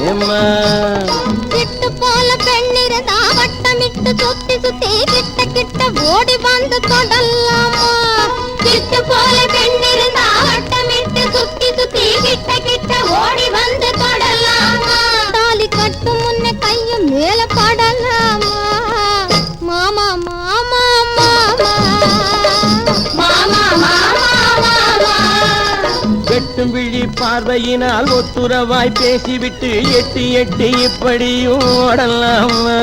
ஏமா கிட்டு போல பெண்ணிருந்தா வட்டமிட்டு சுத்தி சுத்தி கிட்ட கிட்ட ஓடி வந்து தொடலாமா கிட்டு போல பெண்ணிருந்தா வட்டமிட்டு சுத்தி சுத்தி கிட்ட கிட்ட ஓடி வந்து தொடலாமா தாலி கட்டும் முன்ன கையும் மேல படலாமா மாமா மாமா மாமா மாமா மாமா மாமா வெட்டும் விழி பார்வையினால் ஒத்துறவாய் பேசிவிட்டு எட்டி எட்டி இப்படியும் ஓடலாமா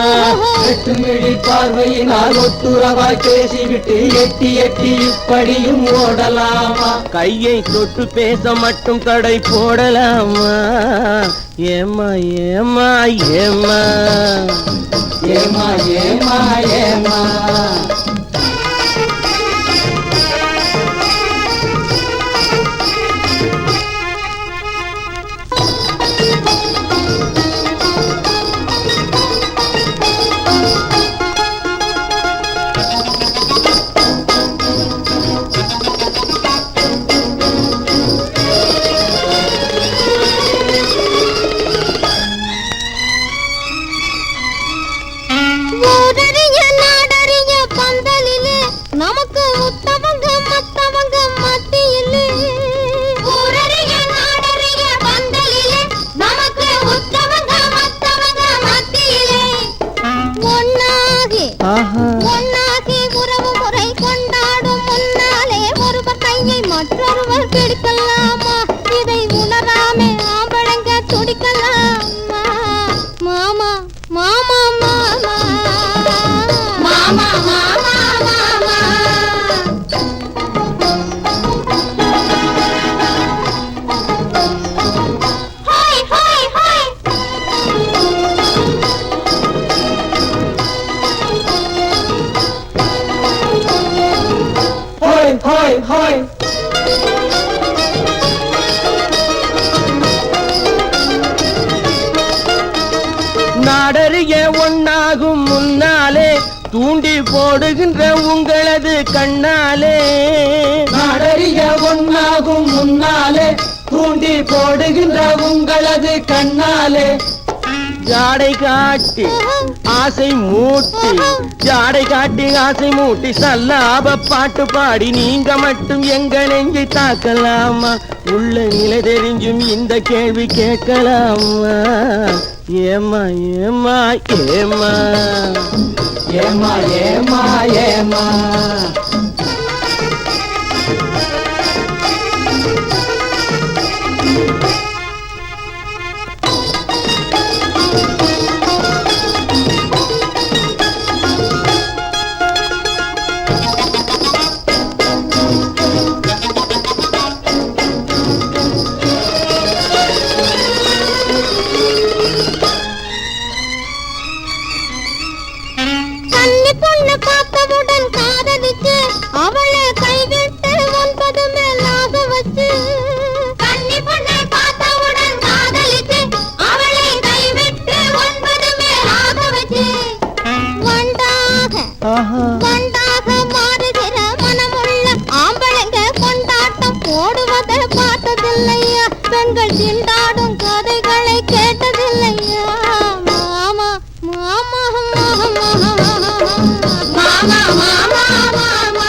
வெட்டும் விழி பார்வையினால் ஒத்துறவாய் பேசிவிட்டு எட்டி எட்டி இப்படியும் ஓடலாமா கையை தொட்டு பேச மட்டும் தடை போடலாமா ஏமா ஏமா ஏமா ஏமா ஏமா ஏமா நமக்கு உத்தவங்க மத்தவங்க மத்தியிலே ஊரறிய நாடறிய பந்தலிலே நமக்கு உத்தவங்க மத்தவங்க மத்தியிலே ஒன்னாகி உறவு முறை கொண்டாடும் முன்னாலே ஒருவர் கையை மற்றொருவர் பிடிக்கலாமா இதை உணராமே ஆம்பளங்க துடிக்கலாமா மாமா மாமா மாமா மாமா மாமா ஹோய் ஹோய் நாடறிய ஒன்னாகும் முன்னாலே தூண்டி போடுகின்ற உங்களது கண்ணாலே நாடறிய ஒன்னாகும் முன்னாலே தூண்டி போடுகின்ற உங்களது கண்ணாலே ஜாடை காட்டி ஆசை மூட்டி ஜாடை காட்டி ஆசை மூட்டி சல்லாப பாட்டு பாடி நீங்க மட்டும் எங்க நெஞ்சை தாக்கலாமா உள்ள நிலை தெரிஞ்சும் இந்த கேள்வி கேட்கலாமா ஏமா ஏமா ஏமா ஏமா ஏமா ஏமா அவளை கைவிட்டு 9 மேலாக வச்சு கன்னி பொண்ணை பார்த்தவுடன் காதலிச்சு அவளை கைவிட்டு 9 மேலாக வச்சு வண்டாக மாறுகிற மனமுள்ள ஆம்பளைங்க கொண்டாட்டம் போடுவதை பார்த்ததில்லையா பெண்கள் திண்டாடும் கதைகளை கேட்டதில்லையா மாமா மாமா மாமா மாமா மாமா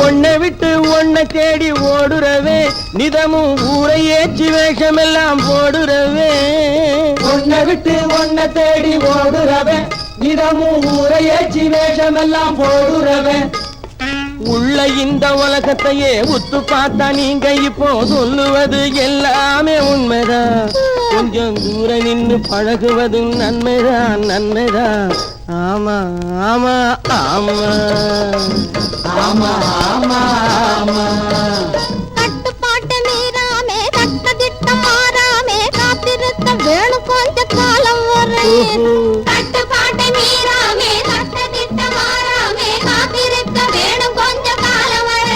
ஒன்னை விட்டு ஒன்னை தேடி ஓடுறவே நிதமும் ஊரை ஏற்றி வேஷமெல்லாம் போடுறவே ஒன்னை விட்டு ஒன்னை தேடி ஓடுறவே நிதமும் ஊரை ஏற்றி வேஷமெல்லாம் போடுறவே உள்ள இந்த உலகத்தையே உத்து பார்த்தா நீங்க இப்போ சொல்லுவது எல்லாமே உண்மைதான் கொஞ்சம் தூர நின்று பழகுவதும் நன்மைதான் நன்மைதான் ஆமா ஆமா ஆமா ஆமா ஆமா ஆமா கட்டுப்பாட்டு மீறாமே தட்ட திட்டம் மாறாமே காத்திருத்த வேணும் கொஞ்ச காலம் வரை கட்டுப்பாட்டு மீறாமே தட்ட திட்டம் மாறாமே காத்திருத்த வேணும் கொஞ்ச காலம் வரை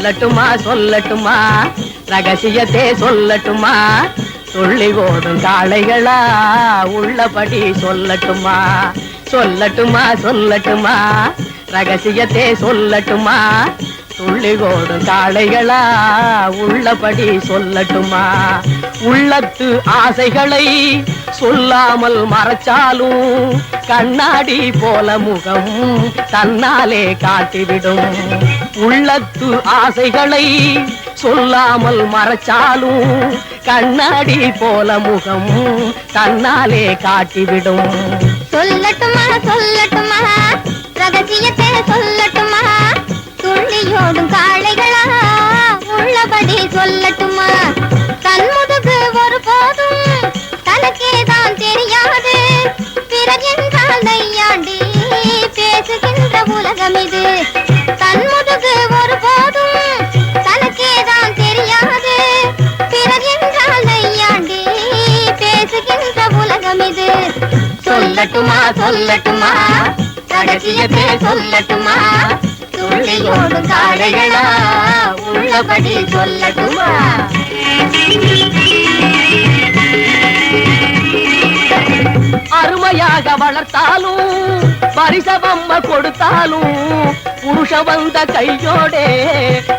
சொல்லட்டுமா சொல்லட்டுமா ரகசியத்தை சொல்லட்டுமா துள்ளி ஓடும் காளைகளா உள்ளபடி சொல்லட்டுமா சொல்லட்டுமா சொல்லட்டுமா ரகசியத்தை சொல்லட்டுமா துள்ளி ஓடும் காளைகளா உள்ளபடி சொல்லட்டுமா உள்ளத்து ஆசைகளை சொல்லாமல் மறைச்சாலும் கண்ணாடி போல முகம் தன்னாலே காட்டிவிடும் உள்ளத்து ஆசைகளை சொல்லாமல் மறைச்சாலும் கண்ணாடி போல முகம் தன்னாலே காட்டிவிடும் சொல்லட்டுமா சொல்லட்டுமா ரகசியத்தை சொல்லட்டுமா துள்ளியோடும் காளைகளா உள்ளபடி சொல்லட்டுமா தன்முதுகு ஒரு போதும் தனக்கேதான் தெரியாது பிறர் என்றால் நையாண்டி பேசுகின்ற உலகம் இது தன்முதுகு ஒரு போதும் தனக்கேதான் தெரியாது பிறர் என்றால் நையாண்டி பேசுகின்ற உலகம் இது சொல்லட்டுமா சொல்லட்டுமா ரகசியத்தை சொல்லட்டுமா துள்ளியோடும் காளைகளா உள்ளபடி சொல்லட்டுமா அருமையாக வளர்த்தாலும் பரிசவம்ம கொடுத்தாலும் புருஷ வந்த கையோடே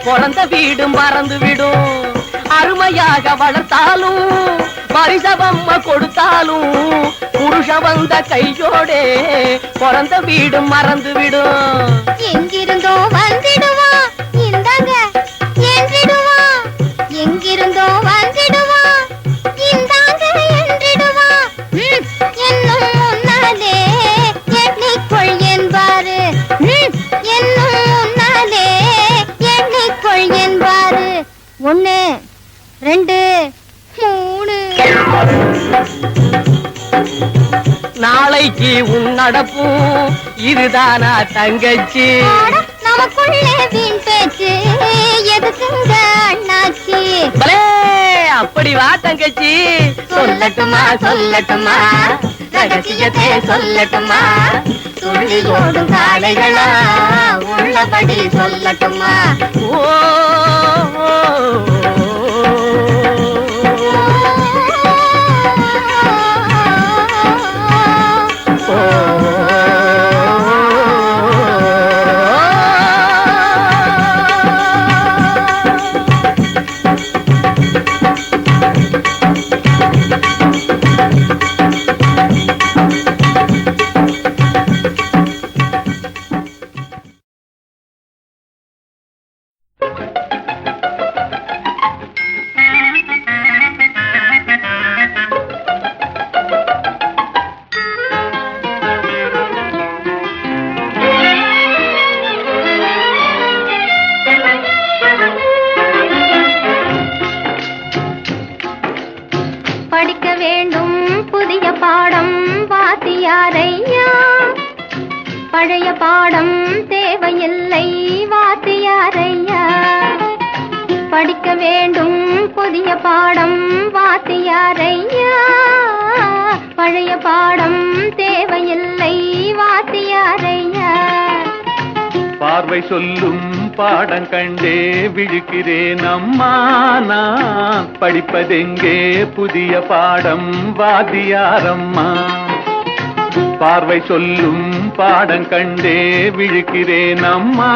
பிறந்த வீடு மறந்து விடும் அருமையாக வளர்த்தாலும் பரிசவம்ம கொடுத்தாலும் புருஷ வந்த கையோடே பிறந்த வீடு மறந்து விடும் எங்கிருந்தோ வந்திடுவான் இந்தாங்க என்றிடுவான் எங்கிருந்தோ வந்திடுவான் இந்தாங்க என்றிடுவான் என்னும் முன்னாலே எண்ணிக்கொள் என்பாரு என்னும் முன்னாலே எண்ணிக்கொள் என்பாரு 1 2 3 நாளைக்கு உன் நடப்பும் இதுதானா தங்கச்சி நமக்குள்ளே வீண் பேச்சு எதுக்குங்க அண்ணாச்சி அப்படி வா தங்கச்சி சொல்லட்டுமா சொல்லட்டுமா ரகசியத்தை சொல்லட்டுமா துள்ளியோடும் காளைகளா உள்ளபடி சொல்லட்டுமா ஓ படிக்க வேண்டும் புதிய பாடம் வாத்தியாரையா பழைய பாடம் தேவையில்லை வாத்தியாரையா படிக்க வேண்டும் புதிய பாடம் வாத்தியாரையா பழைய பாடம் தேவையில்லை வாத்தியாரையா பார்வை சொல்லும் பாடம் கண்டே விழிக்கிறேன் அம்மா நான் படிப்பதெங்கே புதிய பாடம் வாத்தியாரம்மா பார்வை சொல்லும் பாடம் கண்டே விழிக்கிறேன் அம்மா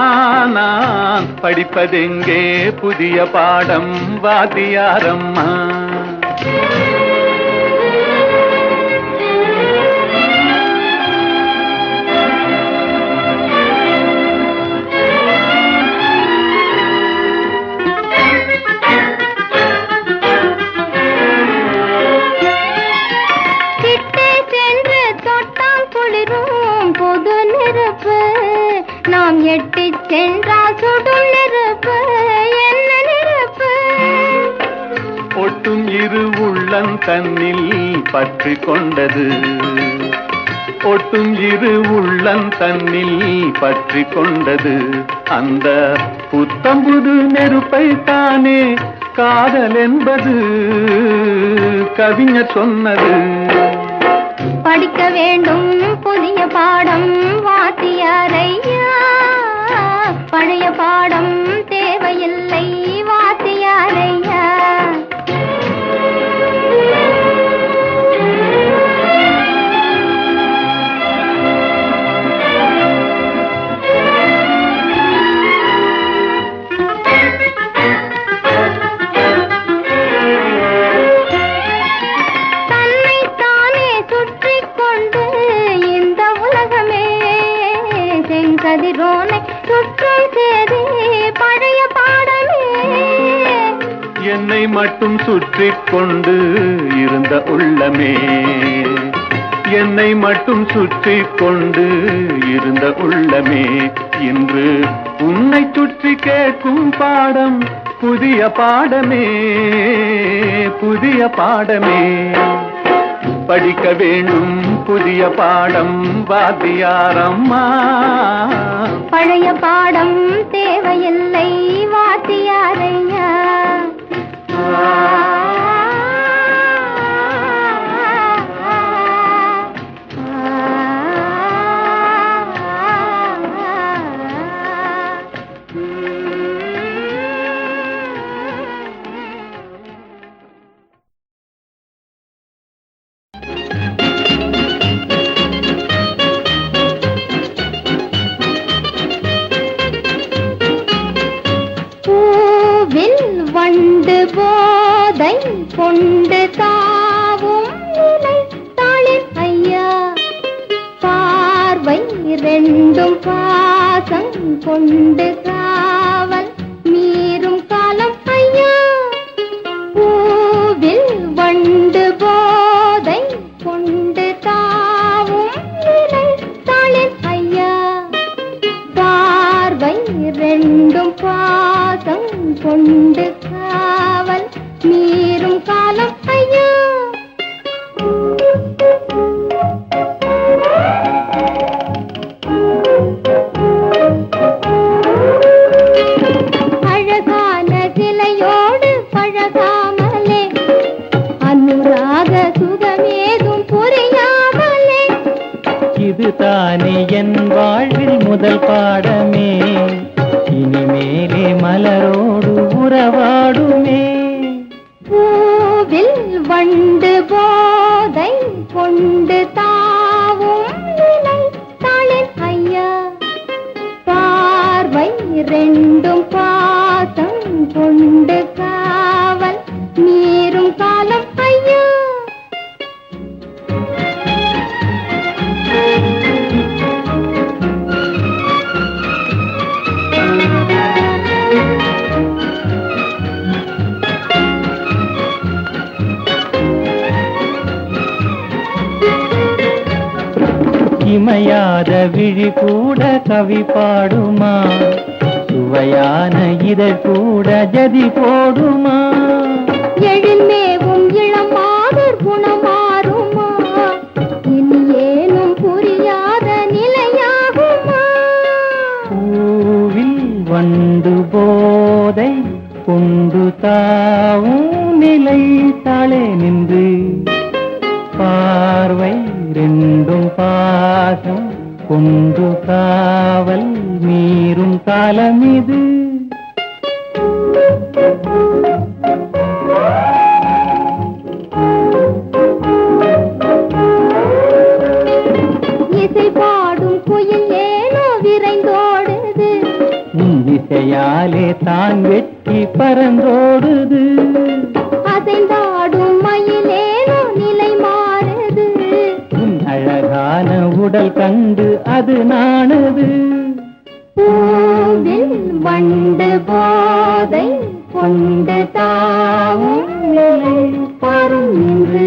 நான் படிப்பதெங்கே புதிய பாடம் வாத்தியாரம்மா நாம் எட்டி சென்றால் சுடும் நெருப்பு என்ன நெருப்பு ஒட்டும் இரு உள்ளம் தன்னில் பற்றி கொண்டது ஒட்டும் இரு உள்ளம் தன்னில் பற்றி கொண்டது அந்த புத்தம்புது நெருப்பை தானே காதல் என்பது கவிஞர் சொன்னது படிக்க வேண்டும் புதிய பாடம் வாத்தியாரையா பழைய பாடம் தேவையில்லை என்னை மட்டும் சுற்றி கொண்டு இருந்த உள்ளமே, என்னை மட்டும் சுற்றி கொண்டு இருந்த உள்ளமே, இன்று உன்னை சுற்றி கேட்கும் பாடம் புதிய பாடமே, புதிய பாடமே. படிக்க வேண்டும் புதிய பாடம் வாத்தியாரம்மா. பழைய பாடம் தேவையில்லை வாத்தியாரையா. வண்டு போதை கொண்டு தாவும் நிலை தாளின் ஐயா, பார்வை ரெண்டும் பாசம் கொண்டு காவல் மீறும் காலம் ஐயா. பூவில் வண்டு போதை கொண்டு தாவும் நிலை தாளின் ஐயா, பார்வை ரெண்டும் பாசம் கொண்டு காவல் மீறும் காலம் ஐயா. அழகான சிலையோடு பழகாமலே, அனுராக சுகமேதும் புரியாமலே, இதுதானே என் வாழ்வில் முதல் பாடமே, இனிமேலே மலரோடு உறவாடுமே. பூவில் வண்டு போதை கொண்டு தாவும் நிலை தாளின் ஐயா, பார்வை ரெண்டும் பாசம் கொண்டு காவல் மீறும் காலம் ஐயா. இமையாத விழி கூட கவி பாடுமா, சுவையான இதழ் கூட ஜதி போடுமா, எழில்மேவும் இளமாதர் குணமாறுமா, இனி ஏனும் புரியாத நிலையாகுமா. பூவில் வண்டு போதை கொண்டு தாவும் நிலை தாளே நின்று, பார்வை ரெண்டும் பாசம் கொண்டு காவல் மீறும் காலம் இது. இசை பாடும் குயில் ஏனோ விரைந்தோடுது, இசையாலே தான் வெற்றி பறந்தோடுது, அசைந்தாடும் மயிலேனோ நிலை மாறுது, அழகான உடல் கண்டு அது நாணுது. பூவில் வண்டு போதை கொண்டு தாவும் நிலை பாரும் என்று,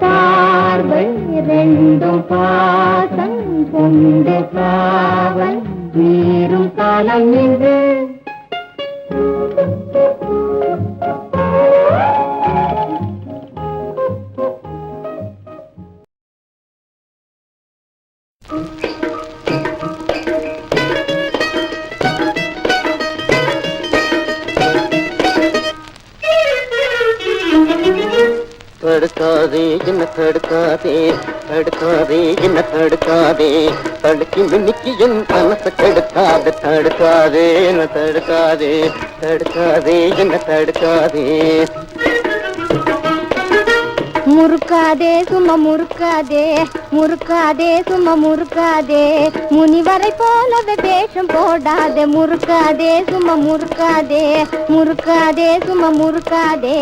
பார்வை ரெண்டும் பாசம் கொண்டு காவல் மீறும் காலம் என்று. தடுக்காதே என்ன தடுக்காதே, தடுக்காதே என்ன தடுக்காதே, தடுக்கி மின்னிக்கு என் மனசை கெடுக்காத, தடுக்காதே என்ன தடுக்காதே, தடுக்காதே என்ன தடுக்காதே. முறுக்காதே சும்மா முறுக்காதே, முறுக்காதே சும்மா முறுக்காதே, முனிவரை போலவே வேஷம் போடாதே, முறுக்காதே சும்மா முறுக்காதே, முறுக்காதே சும்மா முறுக்காதே.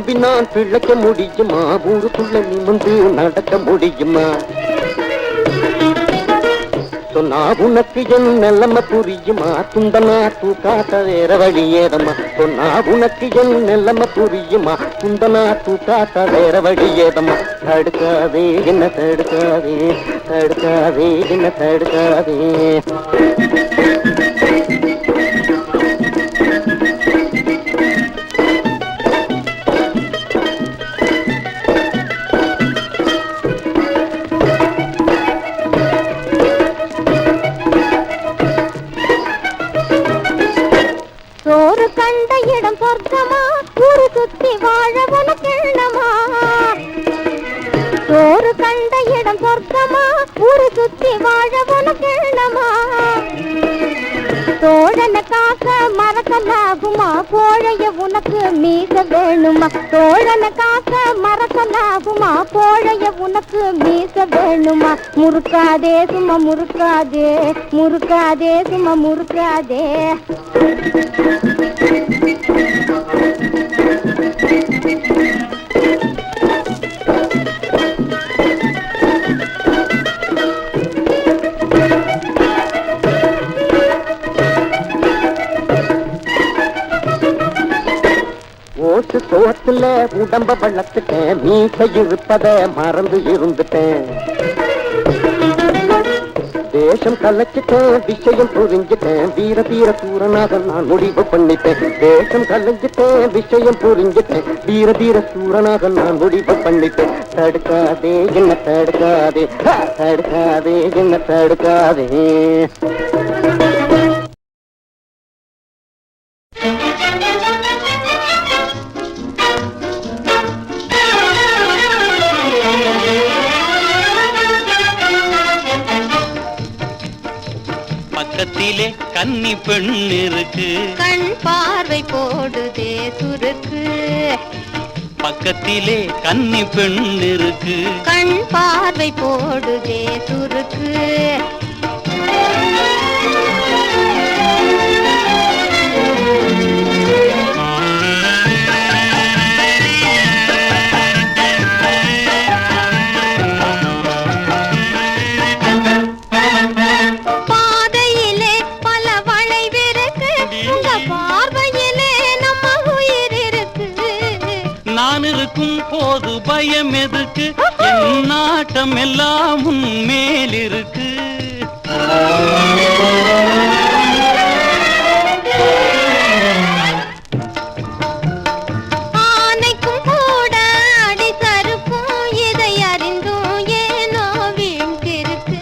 நம்பி நான் பிழைக்க முடியுமா? ஊருக்குள்ள நிமிந்து நடக்க முடியுமா? சொன்னா உனக்கு என் நிலைமை புரியுமா? துந்தனா தூக்காட்ட வேற வழி ஏதம்மா. சொன்னா உனக்கு என் நிலைமை புரியுமா? துந்தனா தூக்காட்ட வேற வழி ஏதம்மா. தடுக்காதே என்ன தடுக்காதே, தடுக்காதே என்ன தடுக்காதே. சோறு கண்ட இடம் சொர்க்கமா? ஊரு சுத்தி வாழ உனக்கு எண்ணமா? சோறு கண்ட இடம் சொர்க்கமா? ஊரு சுத்தி வாழ உனக்கு எண்ணமா? தோழன காக்க மறக்கலாகுமா? கோழைய உனக்கு மீச வேணுமா? தோழன காக்க மறக்கலாகுமா? கோழைய உனக்கு மீச வேணுமா? முறுக்காதே சும்மா முறுக்காதே, முறுக்காதே சும்மா முறுக்காதே. ஓட்டு சோத்துல உடம்ப வளர்த்துட்டேன், மீச இருப்பத மறந்து இருந்துட்டேன். தேசம் கலைச்சிட்டேன், விஷயம் புரிஞ்சுட்டேன், வீர தீர சூரனாக நான் முடிவு பண்ணிட்டேன். தேசம் கலைஞ்சிட்டேன், விஷயம் புரிஞ்சுட்டேன், வீர தீர சூரனாக நான் முடிவு பண்ணிட்டேன். தடுக்காதே என்ன தடுக்காதே, தடுக்காதே என்ன தடுக்காதே. பக்கத்திலே கன்னி பெண் இருக்கு, கண் பார்வை போடுதே சுருக்கு. பக்கத்திலே கன்னி பெண் இருக்கு, கண் பார்வை போடுதே சுருக்கு. போது பயம் எதுக்கு? என் நாட்டம் எல்லாம் உன் மேல் இருக்கு. ஆனைக்கும் கூட அடி சறுக்கும், இதை அறிந்தும் ஏனோ வீழ்ந்திருக்கு.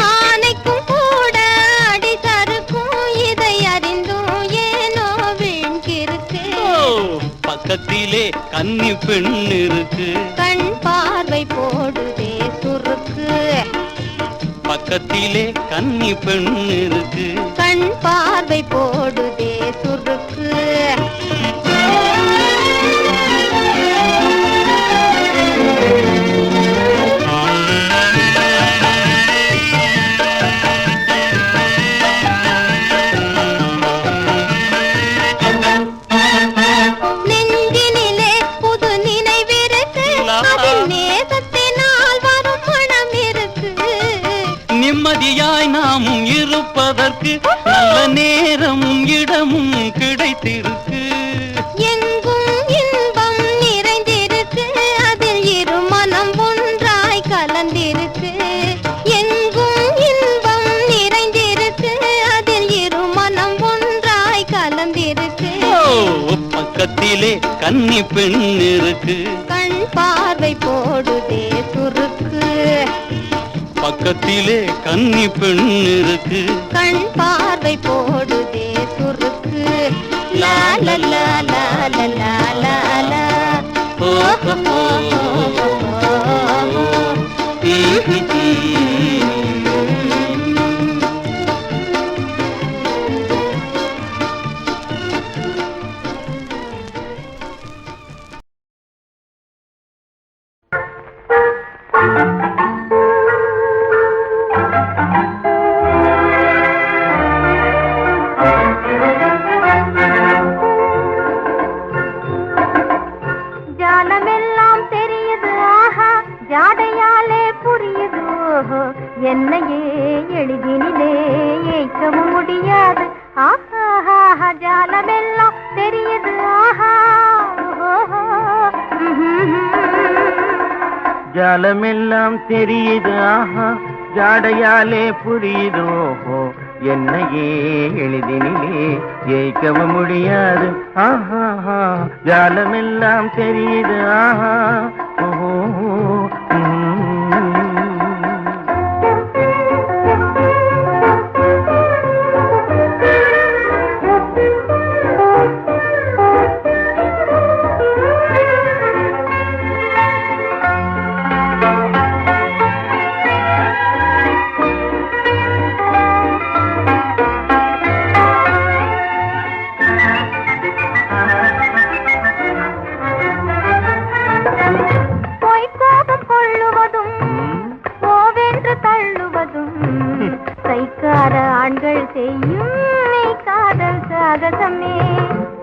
ஆனைக்கும் கூட அடி சறுக்கும், இதை அறிந்தும் ஏனோ வீழ்ந்திருக்கு. பக்கத்திலே கன்னி பெண் இருக்கு, கண் பார்வை போடுதே சுருக்கு. பக்கத்திலே கன்னி பெண் இருக்கு, கண் பார்வை போடுதே சுருக்கு. நிம்மதியாய் நாமும் இருப்பதற்கு நல்ல நேரமும் இடமும் கிடைத்திருக்கு. எங்கும் இன்பம் நிறைந்திருக்கு, அதில் இரு மனம் ஒன்றாய் கலந்திருக்கு. எங்கும் இன்பம் நிறைந்திருக்கு, அதில் இரு மனம் ஒன்றாய் கலந்திருக்கு. பக்கத்திலே கன்னி பெண் இருக்கு, கண் பார்வை போடுதே சுருக்கு. பக்கத்திலே கன்னி பெண் இருக்கு, கண் பார்வை போடுதே சுருக்கு. லா லா லா லா லா லா லா. ஓ ஹோ ஹோ ஹோ ஹோ. ஜாடையாலே புரியுது என்னையே எளிதினிலே ஏற்கவும் முடியாது ஆஹா ஜாலமெல்லாம் தெரியுது ஆஹா ஜாலமெல்லாம் தெரியுது ஆஹா ஜாடையாலே புரியுதோ என்னையே எளிதினிலே ஏற்கவும் முடியாது ஆஹா ஜாலமெல்லாம் தெரியுது ஆஹா ஓஹோ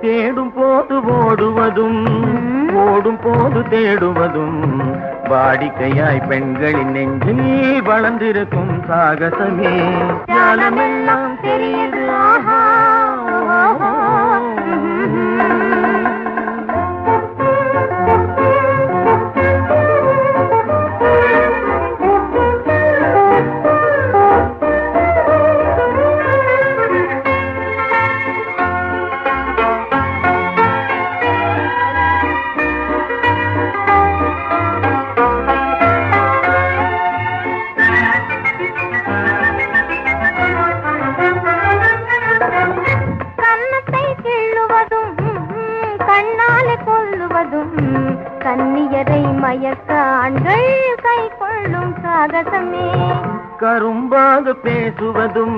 தேடும் போது ஓடுவதும் ஓடும் போது தேடுவதும் வாடிக்கையாய் பெண்களின் நெஞ்சில் வளர்ந்திருக்கும் சாகசமே ஜாலமெல்லாம் தெரியுது ஆஹா கண்ணியரை மயக்க ஆண்கள் கை கொள்ளும் சாகசமே கரும்பாக பேசுவதும்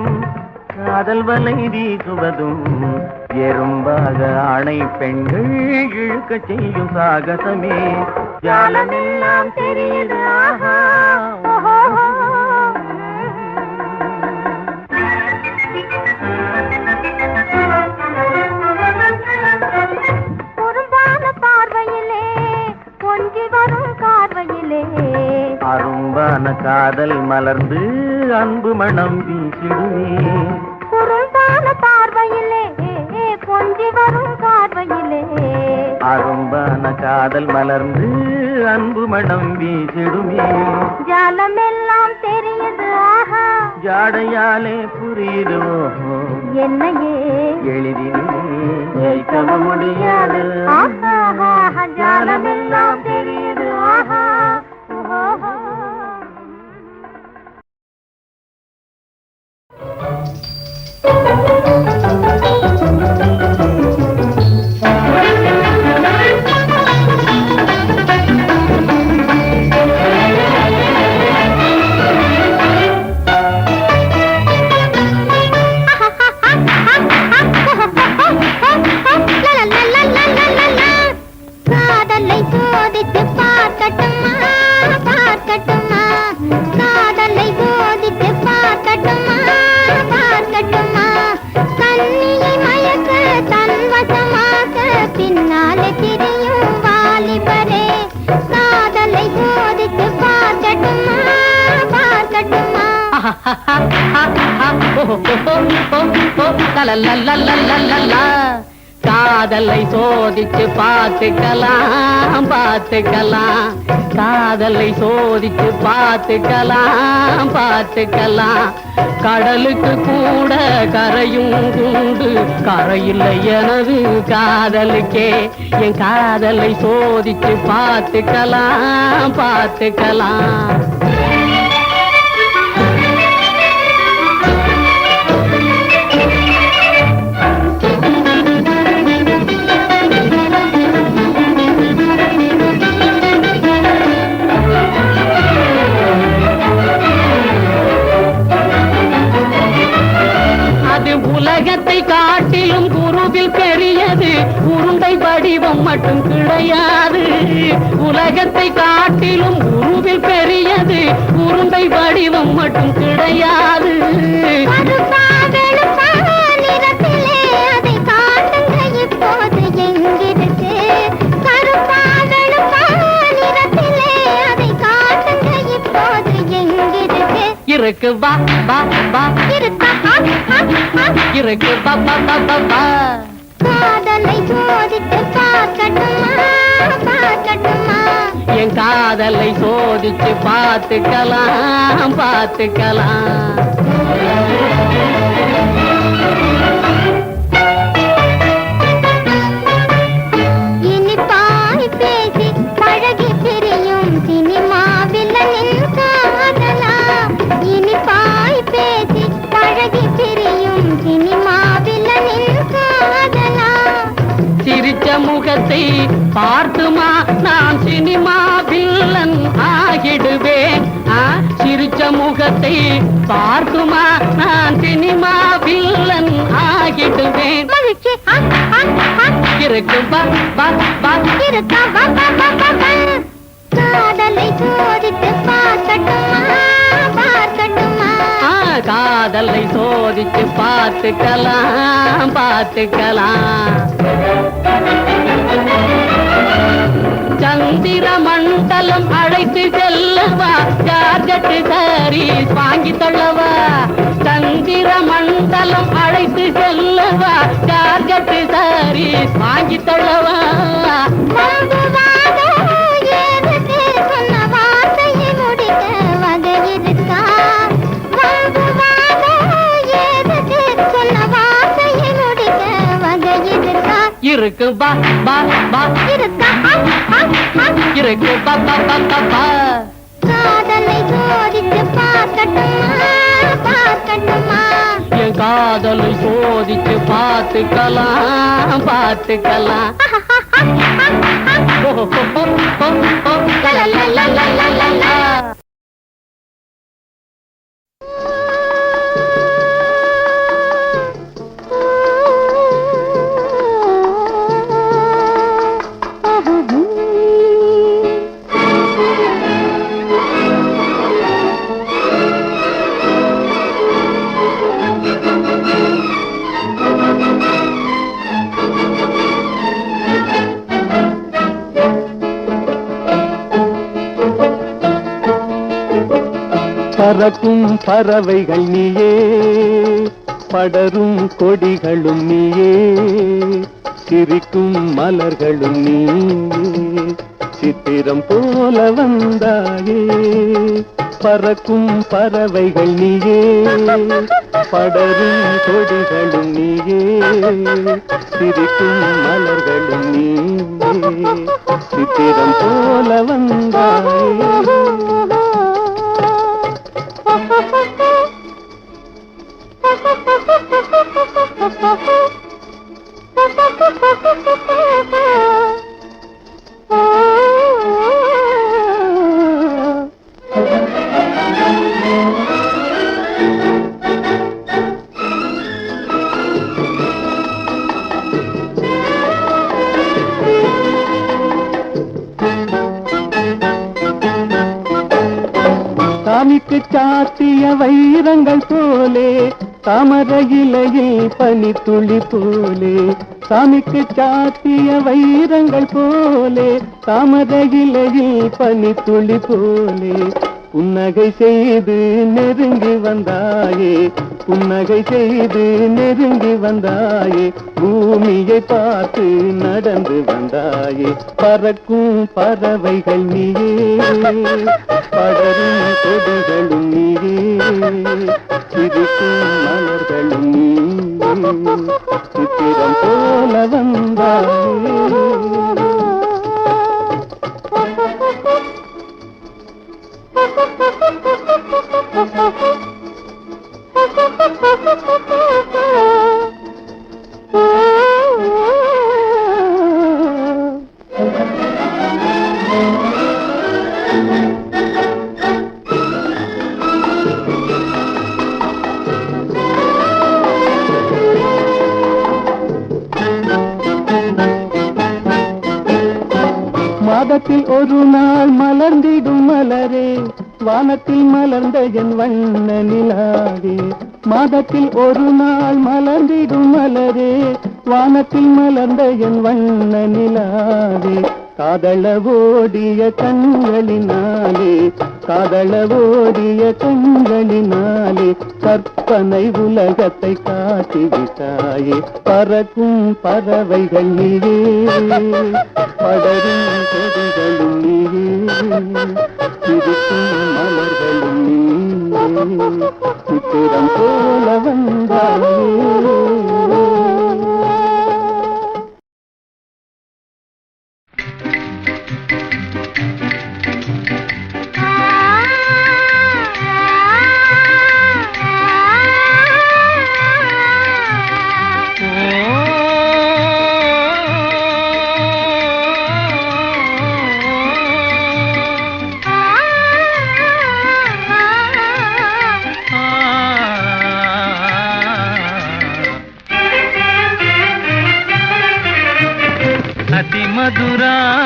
காதல் வலை வீசுவதும் எறும்பாக ஆணை பெண்கள் இழுக்க செய்யும் சாகசமே ஜாலமெல்லாம் தெரியுது ஆஹா அரும்பான காதல் மலர்ந்து அன்பு மனம் வீசிடுவே குறும்பான பார்வையிலே கொஞ்சி வரும் பார்வையிலே அரும்பான காதல் மலர்ந்து அன்பு மனம் வீசிடுமே ஜாலமெல்லாம் தெரியுது ஆஹா ஜாடையாலே புரியுதோ என்னையே எளிதிலே ஏற்கவும் முடியாது ஜாலமெல்லாம் தெரியுது ஆஹா காதலை சோதித்து பார்க்கட்டுமா பார்க்கட்டுமா காதலை சோதித்து பார்க்கட்டுமா பார்க்கட்டுமா கண்ணியை மயக்க தன்வசமாக்க பின்னாலே திரியும் வாலிபரே காதலை சோதித்து பார்க்கட்டுமா பார்க்கட்டுமா காதலை சோதிச்சு பார்த்துக்கலாம் பார்த்துக்கலாம் காதலை சோதிச்சு பார்த்துக்கலாம் பார்த்துக்கலாம் கடலுக்கு கூட கரையும் உண்டு கரையில்லை எனது காதலுக்கே என் காதலை சோதிச்சு பார்த்துக்கலாம் பார்த்துக்கலாம் உலகத்தை காட்டிலும் குருவில் பெரியது உருண்டை வடிவம் மட்டும் கிடையாது உலகத்தை காட்டிலும் குருவில் பெரியது உருண்டை வடிவம் மட்டும் கிடையாது அதை காட்டுங்க இருக்கு வா வா வா இருக்கா இருக்கு வா வா வா வா வா காதலை சோதித்து பார்க்கட்டுமா பார்க்கட்டுமா என் காதலை சோதிச்சு பார்த்துக்கலாம் பார்த்துக்கலாம் இனிப்பாய் பேசி பழகி பிரியும் சினிமா வில்லனின் காதலா இனிப்பாய் பேசி பழகி பிரியும் சினிமா வில்லனின் காதலா சிரிச்ச முகத்தை பார்த்துமா நான் சினிமா வில்லன் ஆகிடுவேன் சிரிச்ச முகத்தை பார்த்துமா நான் சினிமா வில்லன் ஆகிடுவேன் மகிழ்ச்சி இருக்கு வா வா வா இருக்கா வா வா வா வா வா காதலை சோதித்து பார்க்கட்டுமா பார்க்கட்டுமா காதலை சோதிச்சு பார்த்துக்கலாம் பார்த்துக்கலாம் சந்திர மண்டலம் அழைத்து செல்லவா ஜார்ஜட்டு சாரீஸ் வாங்கி தள்ளவா சந்திர மண்டலம் அழைத்து செல்லவா ஜார்ஜட்டு சாரீஸ் வாங்கி தள்ளவா இருக்கு பா பா பா இருக்கா இருக்கு பா பா பா பா பா காதலை சோதித்து பார்க்கட்டுமா பார்க்கட்டுமா என் காதலை சோதிச்சு பார்த்துக்கலாம் பார்த்துக்கலாம் பறக்கும் பறவைகள் நீயே படரும் கொடிகளும் நீயே சிரிக்கும் மலர்களும் நீயே சித்திரம் போல வந்தாயே பறக்கும் பறவைகள் நீயே படரும் கொடிகளும் நீயே சிரிக்கும் மலர்களும் நீயே சித்திரம் போல வந்தாயே சாமிக்கு சாத்திய வைரங்கள் போலே தாமரை இலையில் பனித்துளி போலே சாமிக்கு சாத்திய வைரங்கள் போலே தாமரை இலையில் பனித்துளி போலே புன்னகை செய்து நெருங்கி வந்தாயே புன்னகை செய்து நெருங்கி வந்தாயே பூமியை பார்த்து நடந்து வந்தாயே பறக்கும் பறவைகள் நீயே படரும் கொடிகளும் நீயே சிரிக்கும் மலர்களும் நீயே சித்திரம் போல வந்தாயே மாதத்தில் ஒரு நாள் மலர்ந்திடும் மலரே வானத்தில் மலர்ந்த என் வண்ண நிலாவே மாதத்தில் ஒரு நாள் மலர்ந்திடும் மலரே வானத்தில் மலர்ந்த என் வண்ண நிலாவே காதல ஓடிய கண்களினாலே காதள ஓடிய கண்களினாலே கற்பனை உலகத்தை காட்டிவிட்டாயே. பறக்கும் பறவைகள் நீயே, படரும் கொடிகளும் நீயே, இருக்கும் மலர்களும் நீயே, சித்திரம் போல வந்தாயே.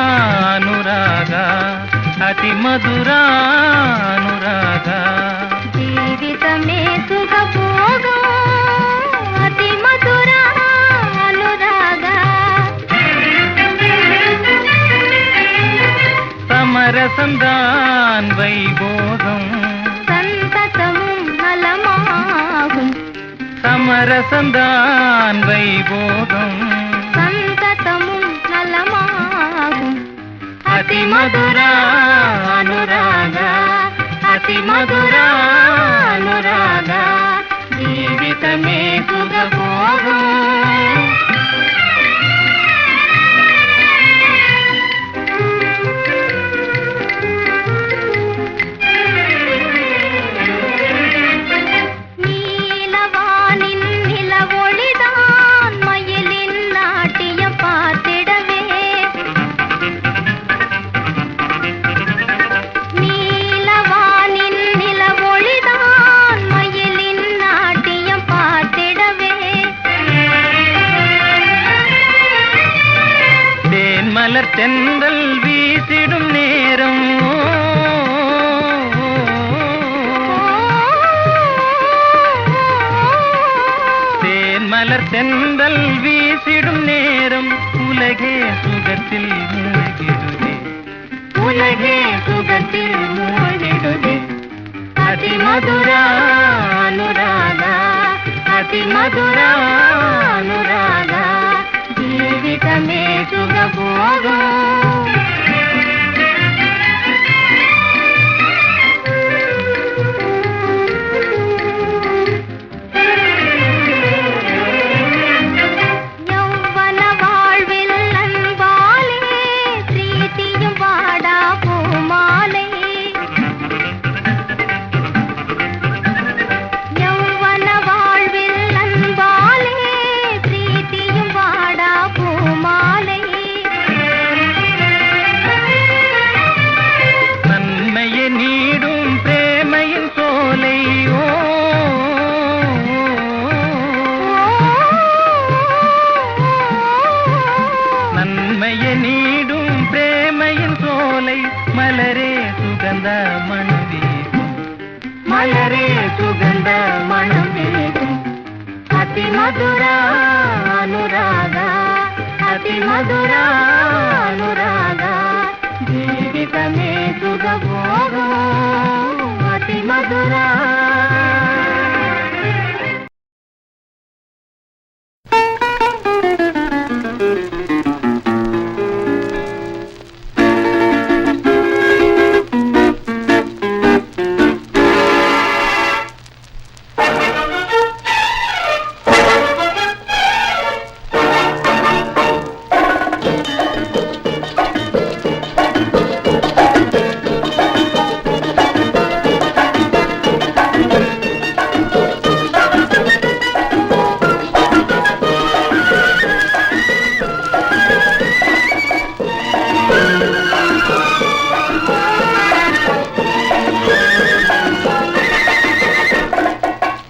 మధురానురాగ అతి మధురానురాగ జీవితమే సుఖభోగం అతి మధురానురాగ సమరసందాన్ వైభోగం సంతతமும் நலமாகும் సమరసందాన్ వైభోగం అతి మధురానురాగ అతి మధురానురాగ జీవితమే సుఖభోగం நீலவானின் நிலவொளிதான் மயிலின் நாட்டியம் பார்த்திடவே மலர் தென்றல் வீசிடும் நேரம் தேன் மலர் தென்றல் வீசிடும் நேரம் உலகே சுகத்தில் மூழ்கிடுதே உலகே சுகத்தில் மூழ்கிடுதே அதி மதுரானுராக அதி மதுரானுராக జీవితమే సుఖభోగం యౌవన வாழ்வில் அன்பாலே பிரீத்தியும் வாடா பூமாலை యౌవన வாழ்வில் அன்பாலே பிரீத்தியும் வாடா பூமாலை நன்மையை நீடும் பிரேமையின் சோலை ஓ நன்மையை நீடும் பிரேமையின் சோலை மலரே சுகந்த மனம் வீசும் மலரே சுகந்த மனம் வீசும் அதி మధురానురాగ అతి మధురానురాగ జీవితమే సుఖభోగం అతి మధురా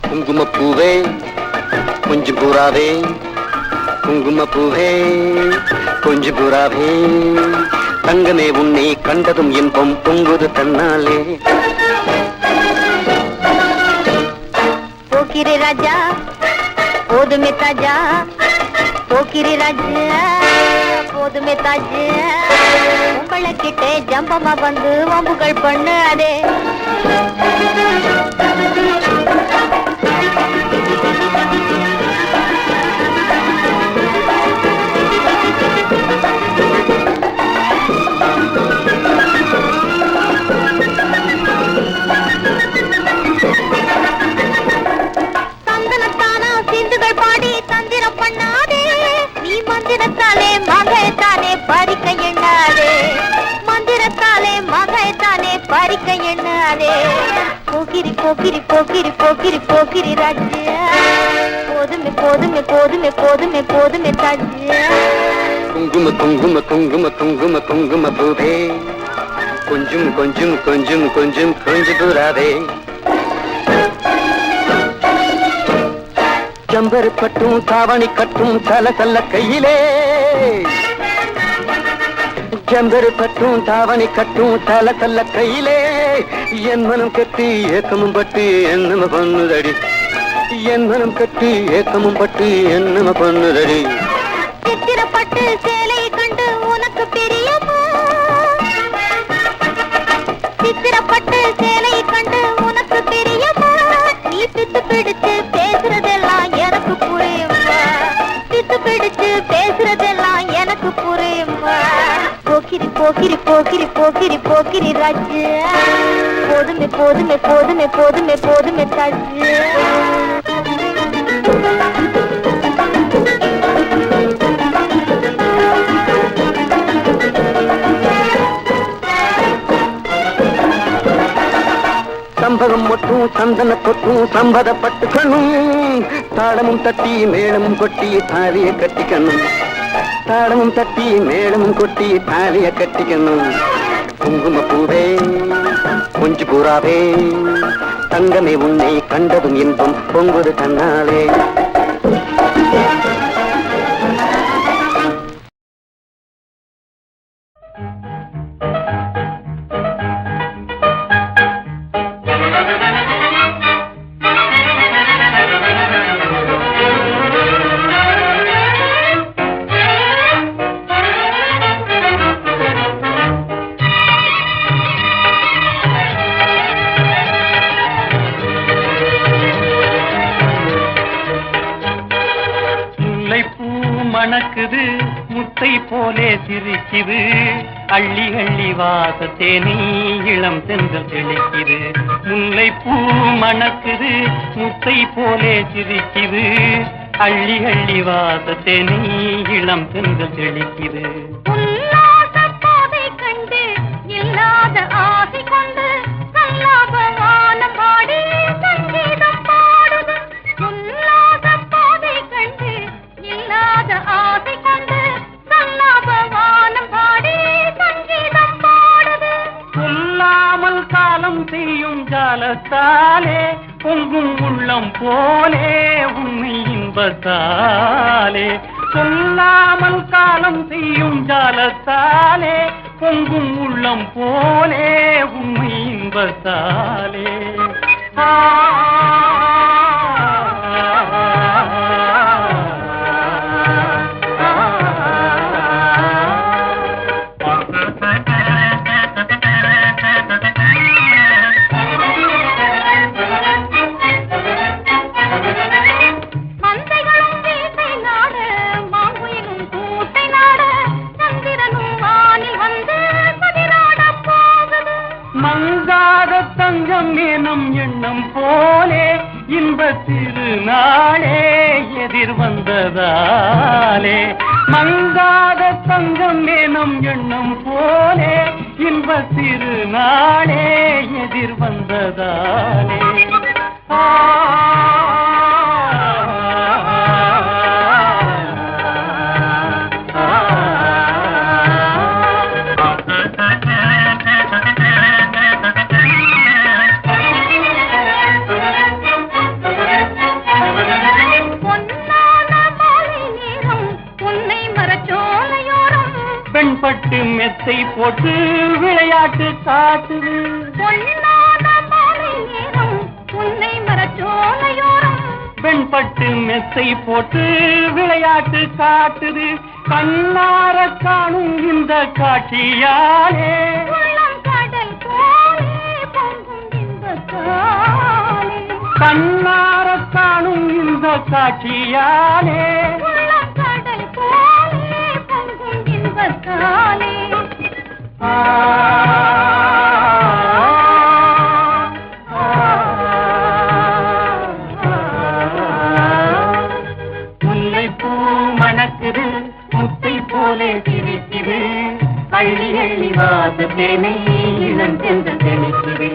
குங்குமப்பூவே கொஞ்சம் புறாவே குங்குமப்பூவே கொஞ்சம் புறாவே தங்கமே உன்னை கண்டதும் இன்பம் பொங்குது தன்னாலே போக்கிரி ராஜா போதுமே தாஜா போக்கிரி ராஜா போதுமே தாஜு உங்களை கிட்டே ஜம்பமா வந்து வம்புகள் பண்ணு அதே சந்தனத்தானா சிந்துகள் பாடி தந்திரம் பண்ணாதே நீ மந்திரத்தாலே மகைத்தானே பறிக்க எண்ணாதே மந்திரத்தாலே மகைத்தானே பறிக்க எண்ணாதே போக்கிரி போக்கிரி போக்கிரி போக்கிரி போக்கிரி ராஜ்ய போதுமே போதுமே போதுமே போதுமே போதுமே தாஜ்ய குங்கும குங்கும குங்கும குங்கும குங்கும பூவே கொஞ்சம் கொஞ்சம் கொஞ்சம் கொஞ்சம் கொஞ்சம் தூராதே ஜம்பரு கட்டும் தாவணி கட்டும் தல தல்ல கையிலே ஜம்பரு கட்டும் தாவணி கட்டும் தல தல்ல கையிலே என் மனம் கட்டி ஏக்கமும் பட்டு என்னம பண்ணுதடி என் மனம் கட்டி ஏக்கமும் பட்டு என்னம பண்ணுதடி சித்திரப்பட்டு சேலை கண்டு உனக்கு பிரியமா சித்திரப்பட்டு சேலை கண்டு உனக்கு பிரியமா நீ பித்து பிடிச்சு பேசுறதெல்லாம் எனக்கு புரியுமா பித்து பிடிச்சு பேசுறதெல்லாம் எனக்கு புரியுமா போக்கிரி போக்கிரி போக்கிரி போக்கிரி போக்கிரி ராஜ்ய போதுமே போதுமே போதுமே போதுமே போதுமே தாஜ்ய சம்பகம் மொட்டும் சந்தன கொட்டும் சம்பதப்பட்டுக்கணும் தாளமும் தட்டி மேளமும் கொட்டி தாலிய கட்டிக்கணும் தாளமும் தட்டி மேளமும் கொட்டி தாலிய கட்டிக்கணும் குங்கும பூவே கொஞ்சு பூராவே தங்கமே உன்னை கண்டதும் இன்பம் பொங்குது தன்னாலே மணக்குது முத்தை போலே சிரிக்குது அள்ளி அள்ளி வாசத்தேனி இளம் செந்தல் தெளிக்குது முல்லை பூ மணக்குது முத்தை போலே சிரிக்குது அள்ளி அள்ளி வாசத்தேனி இளம் செந்தல் தெளிக்குது கண்டு இல்லாத ஆசை கொண்டு கல்லாபமான பாடி சங்கீதம் பாடுது உல்லாத பாதை கண்டு இல்லாத ஆசை கொண்டு கல்லாபவானம் பாடி சங்கீதம் பாடுது சொல்லாமல் காலம் செய்யும் ஜாலத்தாலே பொங்கும் உள்ளம் போலே உண்மை இன்பத்தாலே சொல்லாமல் காலம் செய்யும் ஜாலத்தாலே பொங்கும் உள்ளம் போலே உண்மை இன்பத்தாலே மங்காத தங்கம் எனும் எண்ணம் போலே இன்பத் திருநாளே எதிர் வந்ததாலே மங்காத தங்கம் எனும் எண்ணம் போலே இன்பத் திருநாளே எதிர் வந்ததாலே பட்டு மெத்தை போட்டு விளையாட்டு காட்டுது பொன்னான மாலை நேரம் உன்னை மரச்சோலையோரம் வெண்பட்டு பட்டு மெத்தை போட்டு விளையாட்டு காட்டுது கண்ணார காணும் இந்த காட்சியாலே கடல் போலே பொங்கும் இன்பத்தாலே கண்ணார காணும் இந்த காட்சியாலே கடல் போலே பொங்கும் இன்பத்தாலே முல்லைப்பூ மணக்குது முத்தை போலே சிரிக்குது அள்ளி அள்ளி வாச தேனை இளம் சென்று தெளிக்குது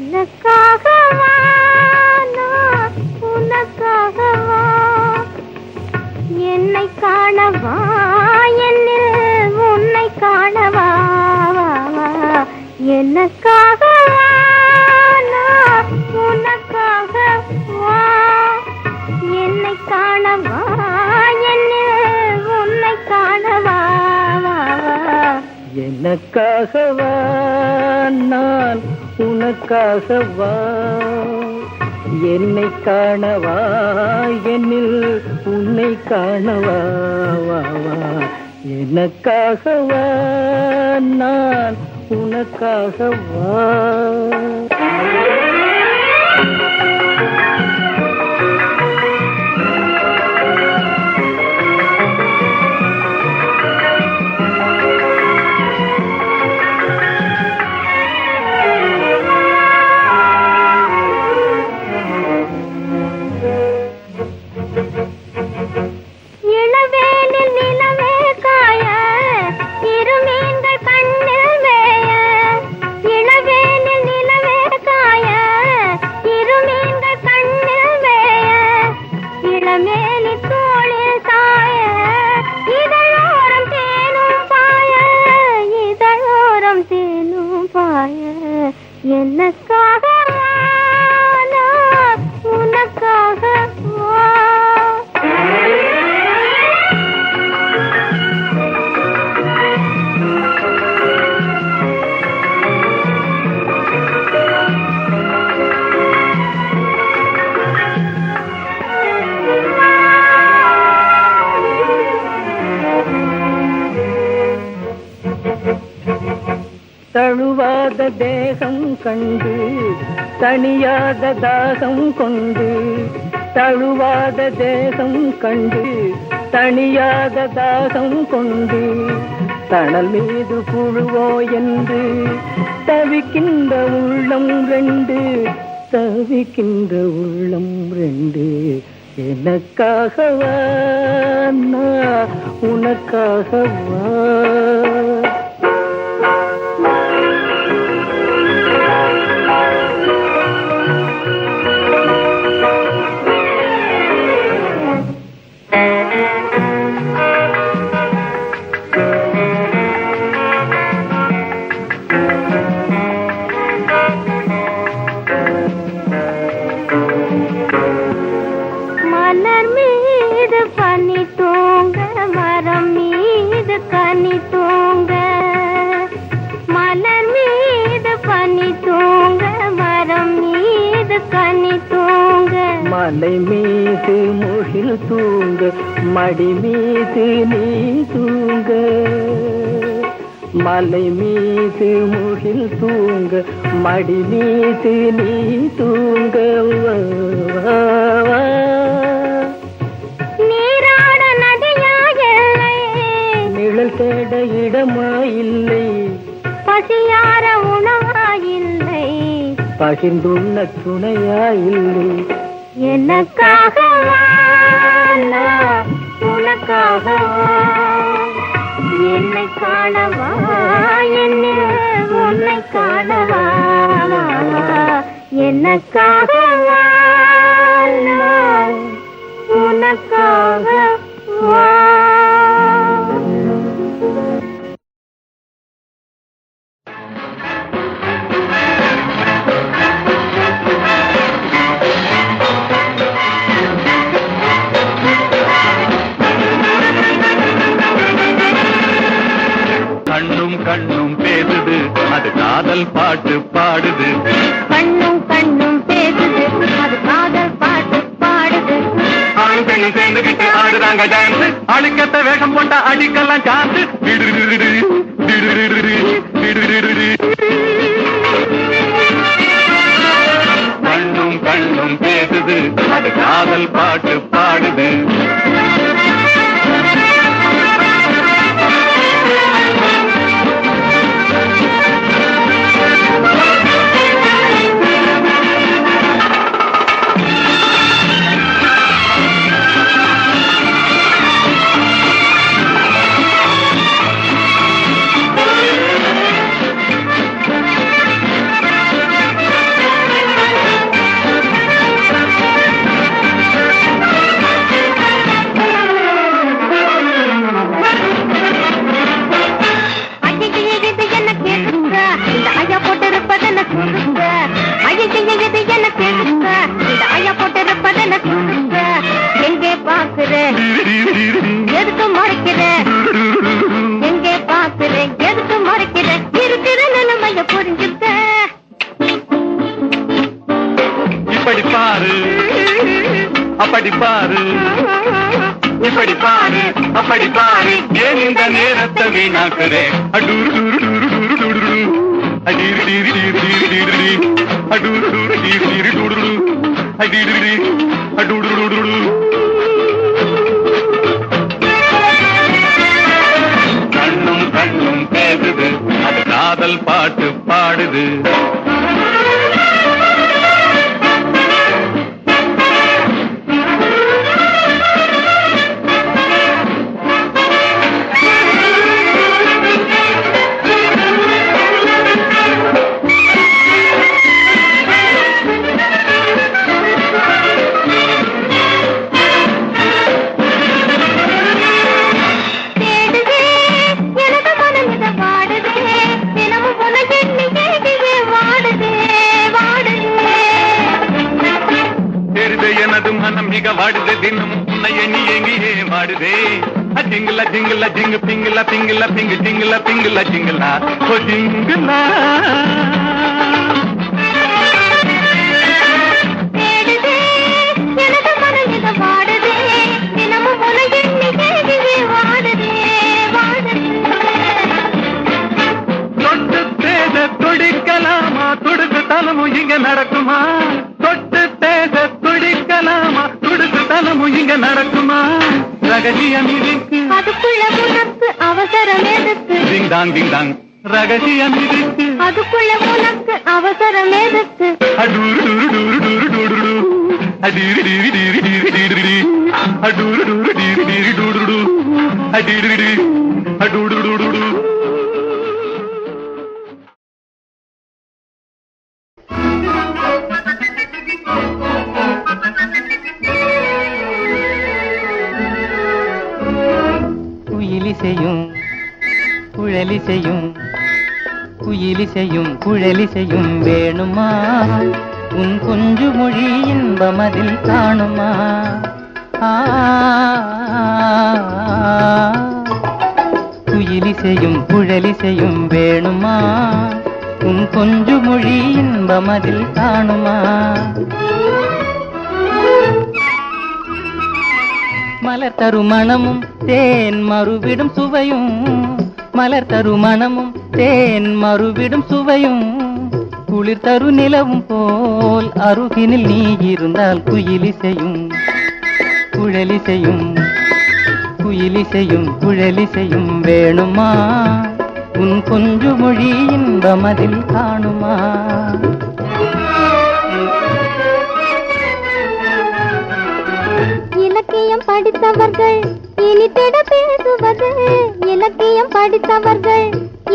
எனக்காகவா நான் உனக்காகவா என்னை காணவா என்னில் உன்னை காணவா எனக்காகவா நான் உனக்காகவா என்னை காணவா என்னில் உன்னை காணவா எனக்காகவா நான் உனக்காகவா என்னை காணவா என்னில் உன்னை காணவா எனக்காகவா நான் உனக்காகவா இளவேனில் நிலவே காய இருமீன்கள் கண்ணில் மேய இளவேனில் நிலவே காய இருமீன்கள் கண்ணில் மேய இளமேலி தோளில் சாய இதழோரம் தேனும் பாய இதழோரம் தேனும் பாய எனக்காக உனக்காக தழுவாத தேகம் கண்டு தனியாத தாகம் கொண்டு தழுவாத தேகம் கண்டு தனியாத தாகம் கொண்டு தணல் மீது புழுவோ என்று தவிக்கின்ற உள்ளம் ரெண்டு தவிக்கின்ற உள்ளம் ரெண்டு எனக்காகவா நான் உனக்காகவா மலர் மீது பனி தூங்க மரம் மீது கனி தூங்க மலர் மீது பனி தூங்க மரம் மீது கனி தூங்க மலை மீது முகில் தூங்க மடி மீது நீ தூங்க மலை மீது முகில் தூங்க மடி மீது நீ தூங்க நீராட நதியா இல்லை நிழல் தேட இடமா இல்லை பசியார உணவா இல்லை பகிர்ந்துள்ள துணையா இல்லை எனக்காகவா நான் உனக்காகவா என்னை காணவா என்னில் உன்னை காணவா எனக்காகவா நான் உனக்காகவா கண்ணும் பேசுது அது காதல் பாட்டு பாடுது கண்ணும் கண்ணும் பேசுது அது காதல் பாட்டு பாடுது ஆண் பெண்ணும் சேர்ந்துகிட்டு ஆடுறாங்க டான்ஸ் அழுக்கத்த வேகம் போட்டா அடிக்கலாம் சான்ஸ் கண்ணும் கண்ணும் பேசுது அது காதல் பாட்டு பாடுது எங்கே பாக்குற எதுக்கு மறைக்கிற எங்கே பாக்குற எதுக்கு மறைக்கிற இருக்கிற நிலைமைய புரிஞ்சுக்க இப்படி பாரு அப்படி பாரு இப்படி பாரு அப்படி பாரு ஏன் இந்த நேரத்தை வீணாக்குறேன் கண்ணும் கண்ணும் பேசுது அது காதல் பாட்டு பாடுது மிக வாடுது தினமும் உன்னை எண்ணி எங்கியே வாடுதே ஜிங்கில ஜிங்கில ஜிங்கு பிங்கில பிங்கில பிங்கு ஜிங்கில பிங்கில ஜிங்கிலா ஓ ஜிங்கிலா தொட்டு பேச துடிக்கலாமா துடுக்கு தலமும் இங்க நடக்குமா தொட்டு பேச துடிக்கலாமா துடுக்கு தலமும் இங்க நடக்குமா ரகசியம் இருக்கு அதுக்குள்ள உனக்கு அவசரம் எதுக்கு டிங் டாங் டிங் டாங் ரகசியம் இருக்கு அதுக்குள்ள உனக்கு அவசரம் எதுக்கு அடூரு டூரு டூரு டூரு டூரு அடீரி டீரி டீரி டீரி டீரி அடூரு டூரு டீரி டீரி டூரு டூ அடீரி டீரி அடூரு டூரு டூரு குயிலிசையும் குழலிசையும் குயிலிசையும் குழலிசையும் வேணுமா உன் கொஞ்சு மொழி இன்பமதில் காணுமா குயிலிசையும் குழலிசையும் வேணுமா உன் கொஞ்சு மொழி இன்பமதில் காணுமா மலர் தருமணமும் தேன் மறுவிடும் சுவையும் மலர் தருமணமும் தேன் மறுவிடும் சுவையும் குளிர் தரு நிலவும் போல் அருகினில் நீ இருந்தால் குயிலிசையும் குழலிசையும் குயிலிசையும் குழலிசையும் வேணுமா உன் கொஞ்சு மொழி இன்பமதில் காணுமா இலக்கியம் படித்தவர்கள் இனித்திட பேசுவது இலக்கியம் படித்தவர்கள்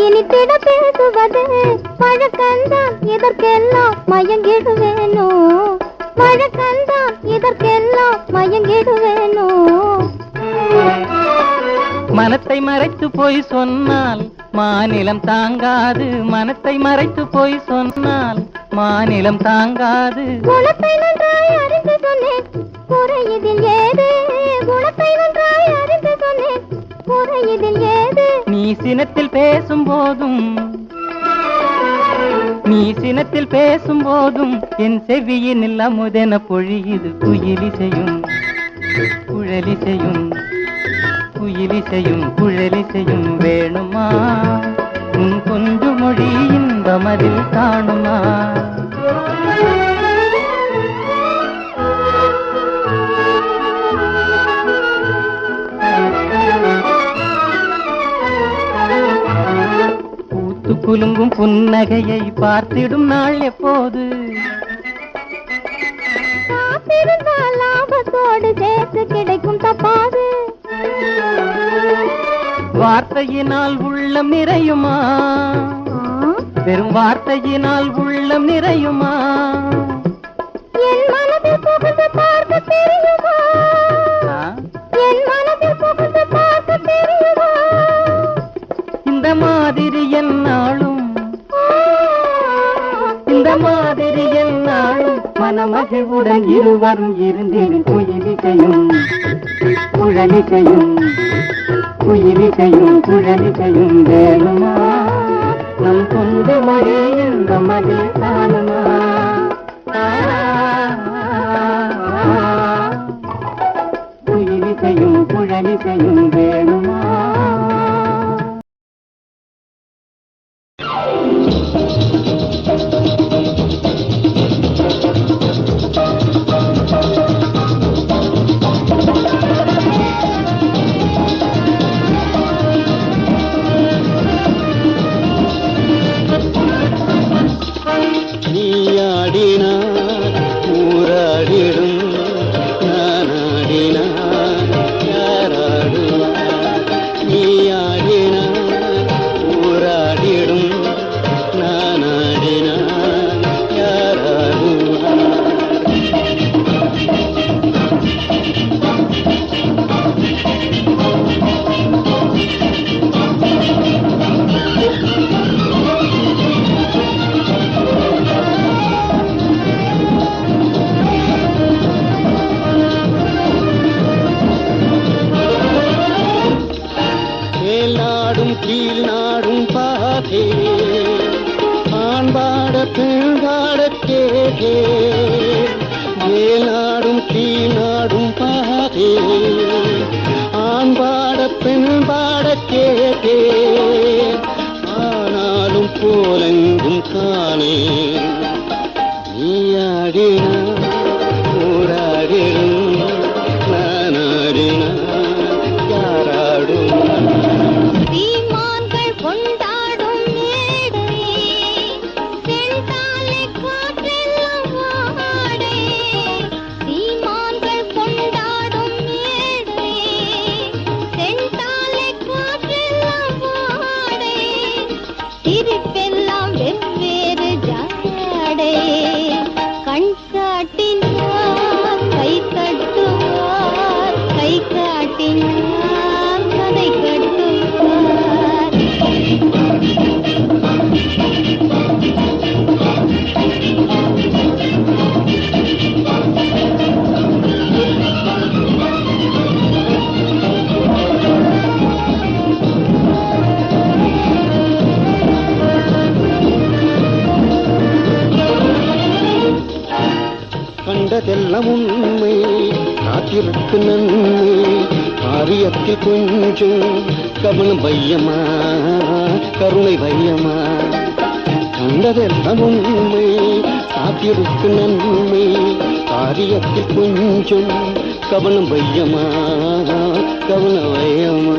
இனித்திட பேசுவது பழக்கந்தான் இதற்கெல்லாம் மயங்கிடுவேனோ பழக்கந்தான் இதற்கெல்லாம் மயங்கிடுவேனோ மனத்தை மறைத்து போய் சொன்னால் மாநிலம் தாங்காது மனத்தை மறைத்து போய் சொன்னால் மாநிலம் தாங்காது குணத்தை நன்றாய் அறிந்து சொன்னேன் குறை இதில் ஏது குணத்தை நன்றாய் அறிந்து சொன்னேன் குறை இதில் ஏது நீ சினத்தில் பேசும் போதும் என் செவியினில் அமுதென பொழியுது குழலிசையும் வேணுமா உன் கொஞ்சு மொழி இன்பமதில் காணுமா குலுங்கும் புன்னகையை பார்த்திடும் நாள் எப்போது லாபத்தோடு சேர்த்து கிடைக்கும் தப்பாது வார்த்தையினால் உள்ளம் நிறையுமா வெறும் வார்த்தையினால் உள்ளம் நிறையுமா என் மனதில் புகுந்து பார்க்க தெரியுமா என் மனதில் புகுந்து பார்க்க தெரியுமா இந்த மாதிரி என்னாலும் மனமகிழ்வுடன் இருவரும் இருந்தேன் குழலிசையும் வேணுமா நம் சொந்த மொழி இந்த மதில் காணுமா குழலிசையும் வேணுமா மேலாடும் கீழாடும் பாதே ஆண்பாட பெண் பாட கேட்டே ஆனாலும் போலெங்கும் காணே நீயாடினா ஊராடிடும் நானாடினா யாராடும் கண்டதெல்லாம் உண்மை காத்திருக்கு நன்மை காரியத்தில் கொஞ்சம் கவனம் வையமா கருணை வையமா கண்டதெல்லாம் உண்மை காத்திருக்கு நன்மை காரியத்தில் கொஞ்சம் கவனம் வையமா கவனம் வையமா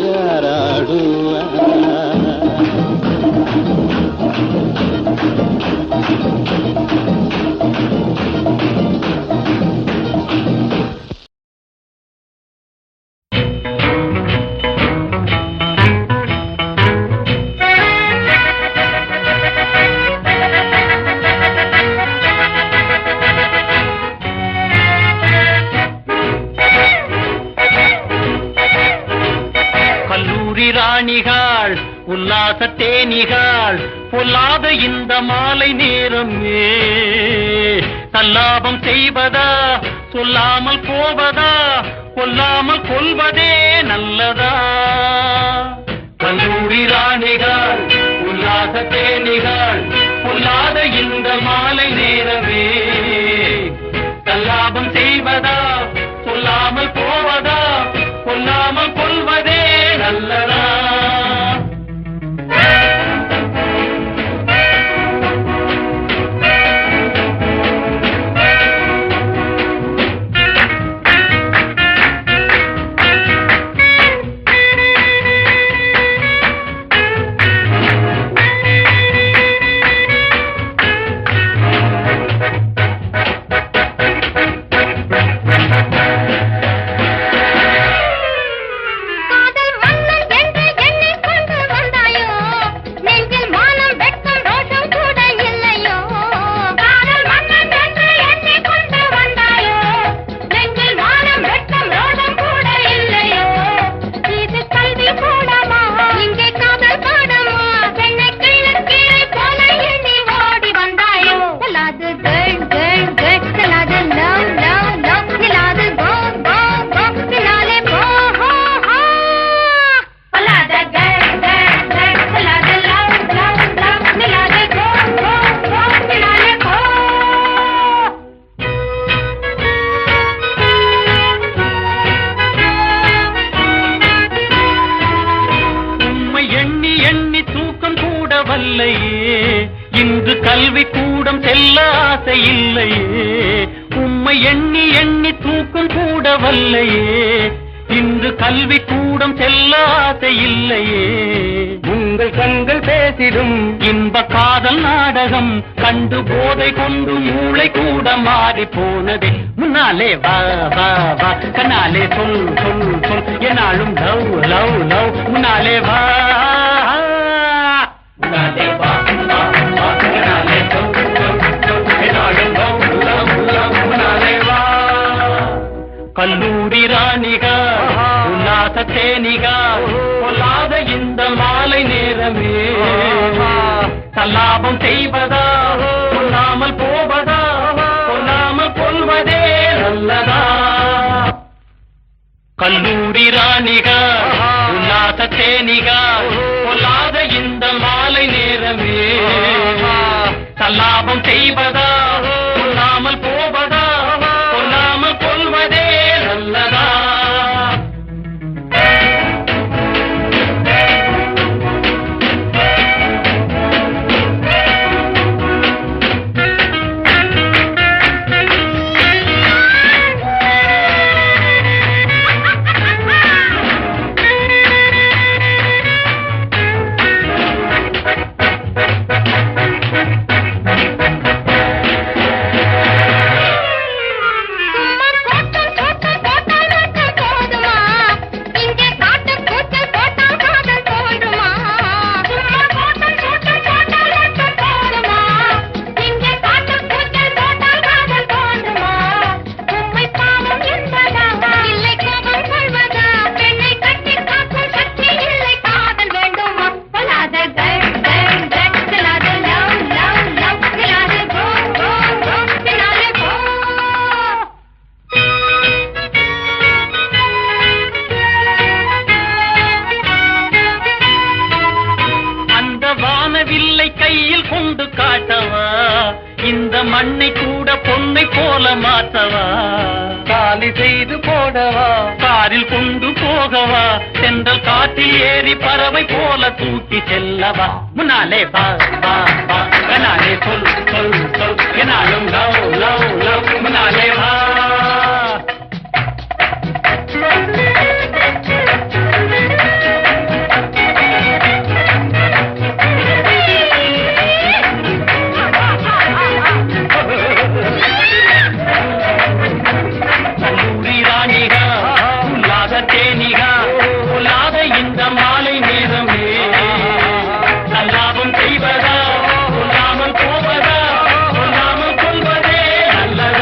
யாராடுவா கல்லூரி ராணிகள் உல்லாச தேனிகள் பொல்லாத இந்த மாலை நேரமே சல்லாபம் செய்வதா சொல்லாமல் போவதா கொல்லாமல் கொள்வதே நல்லதா கல்லூரி ராணிகள் உல்லாச தேனிகள் பொல்லாத இந்த மாலை நேரமே சல்லாபம் செய்வதா சொல்லாமல் போவதா கொல்லாமல் கொள்வதே நல்லதா இன்று கல்வி கூடம் செல்ல ஆசை இல்லையே உம்மை எண்ணி எண்ணி தூக்கம் கூட வல்லையே இன்று கல்வி கூடம் செல்ல ஆசை இல்லையே உங்கள் கண்கள் பேசிடும் இன்ப காதல் நாடகம் கண்டு போதை கொண்டு மூளை கூட மாறி போனதே முன்னாலே வா வா வா கண்ணாலே சொல் சொல் சொல் என்னாலும் லவ் லவ் லவ் முன்னாலே வா முன்னாலே வா கல்லூரி ராணிகா உல்லாச தேனிகா பொல்லாத இந்த மாலை நேரமே சல்லாபம் செய்வதா கொல்லாமல் போவதா கொல்லாமல் கொள்வதே நல்லதா கல்லூரி ராணிகா உல்லாச தேனிகா பொல்லாத இந்த மாலை நேரமே சல்லாபம் செய்வதா கொல்லாமல் போவதா கொல்லாமல் கொள்வதே நல்லதா கையில் கொண்டு காட்டவா இந்த மண்ணை கூட பொன்னை போல மாற்றவா காலி செய்து போடவா காரில் கொண்டு போகவா சென்றல் காற்றில் ஏறி பறவை போல தூக்கி செல்லவா முன்னாலே வா வா வா கண்ணாலே சொல் சொல் சொல் என்னாலும் லவ் லவ் லவ் முன்னாலே வா செய்வதா கொல்லாமல் போவதா கொல்லாமல் கொள்வதே நல்லதா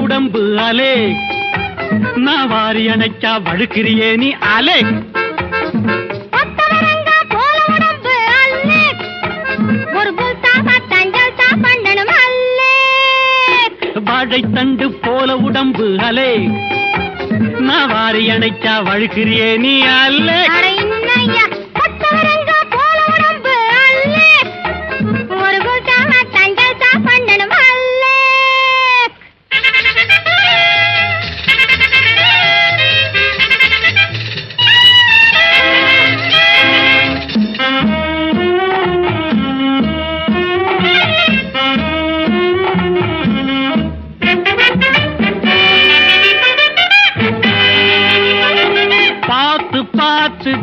உடம்பு அலே நான் வாரி அணைச்சா வழுக்கிறியே நீ அலே வாழை தண்டு போல உடம்பு அலே நான் வாரி அணைச்சா வழுக்கிறியே நீ அல்லே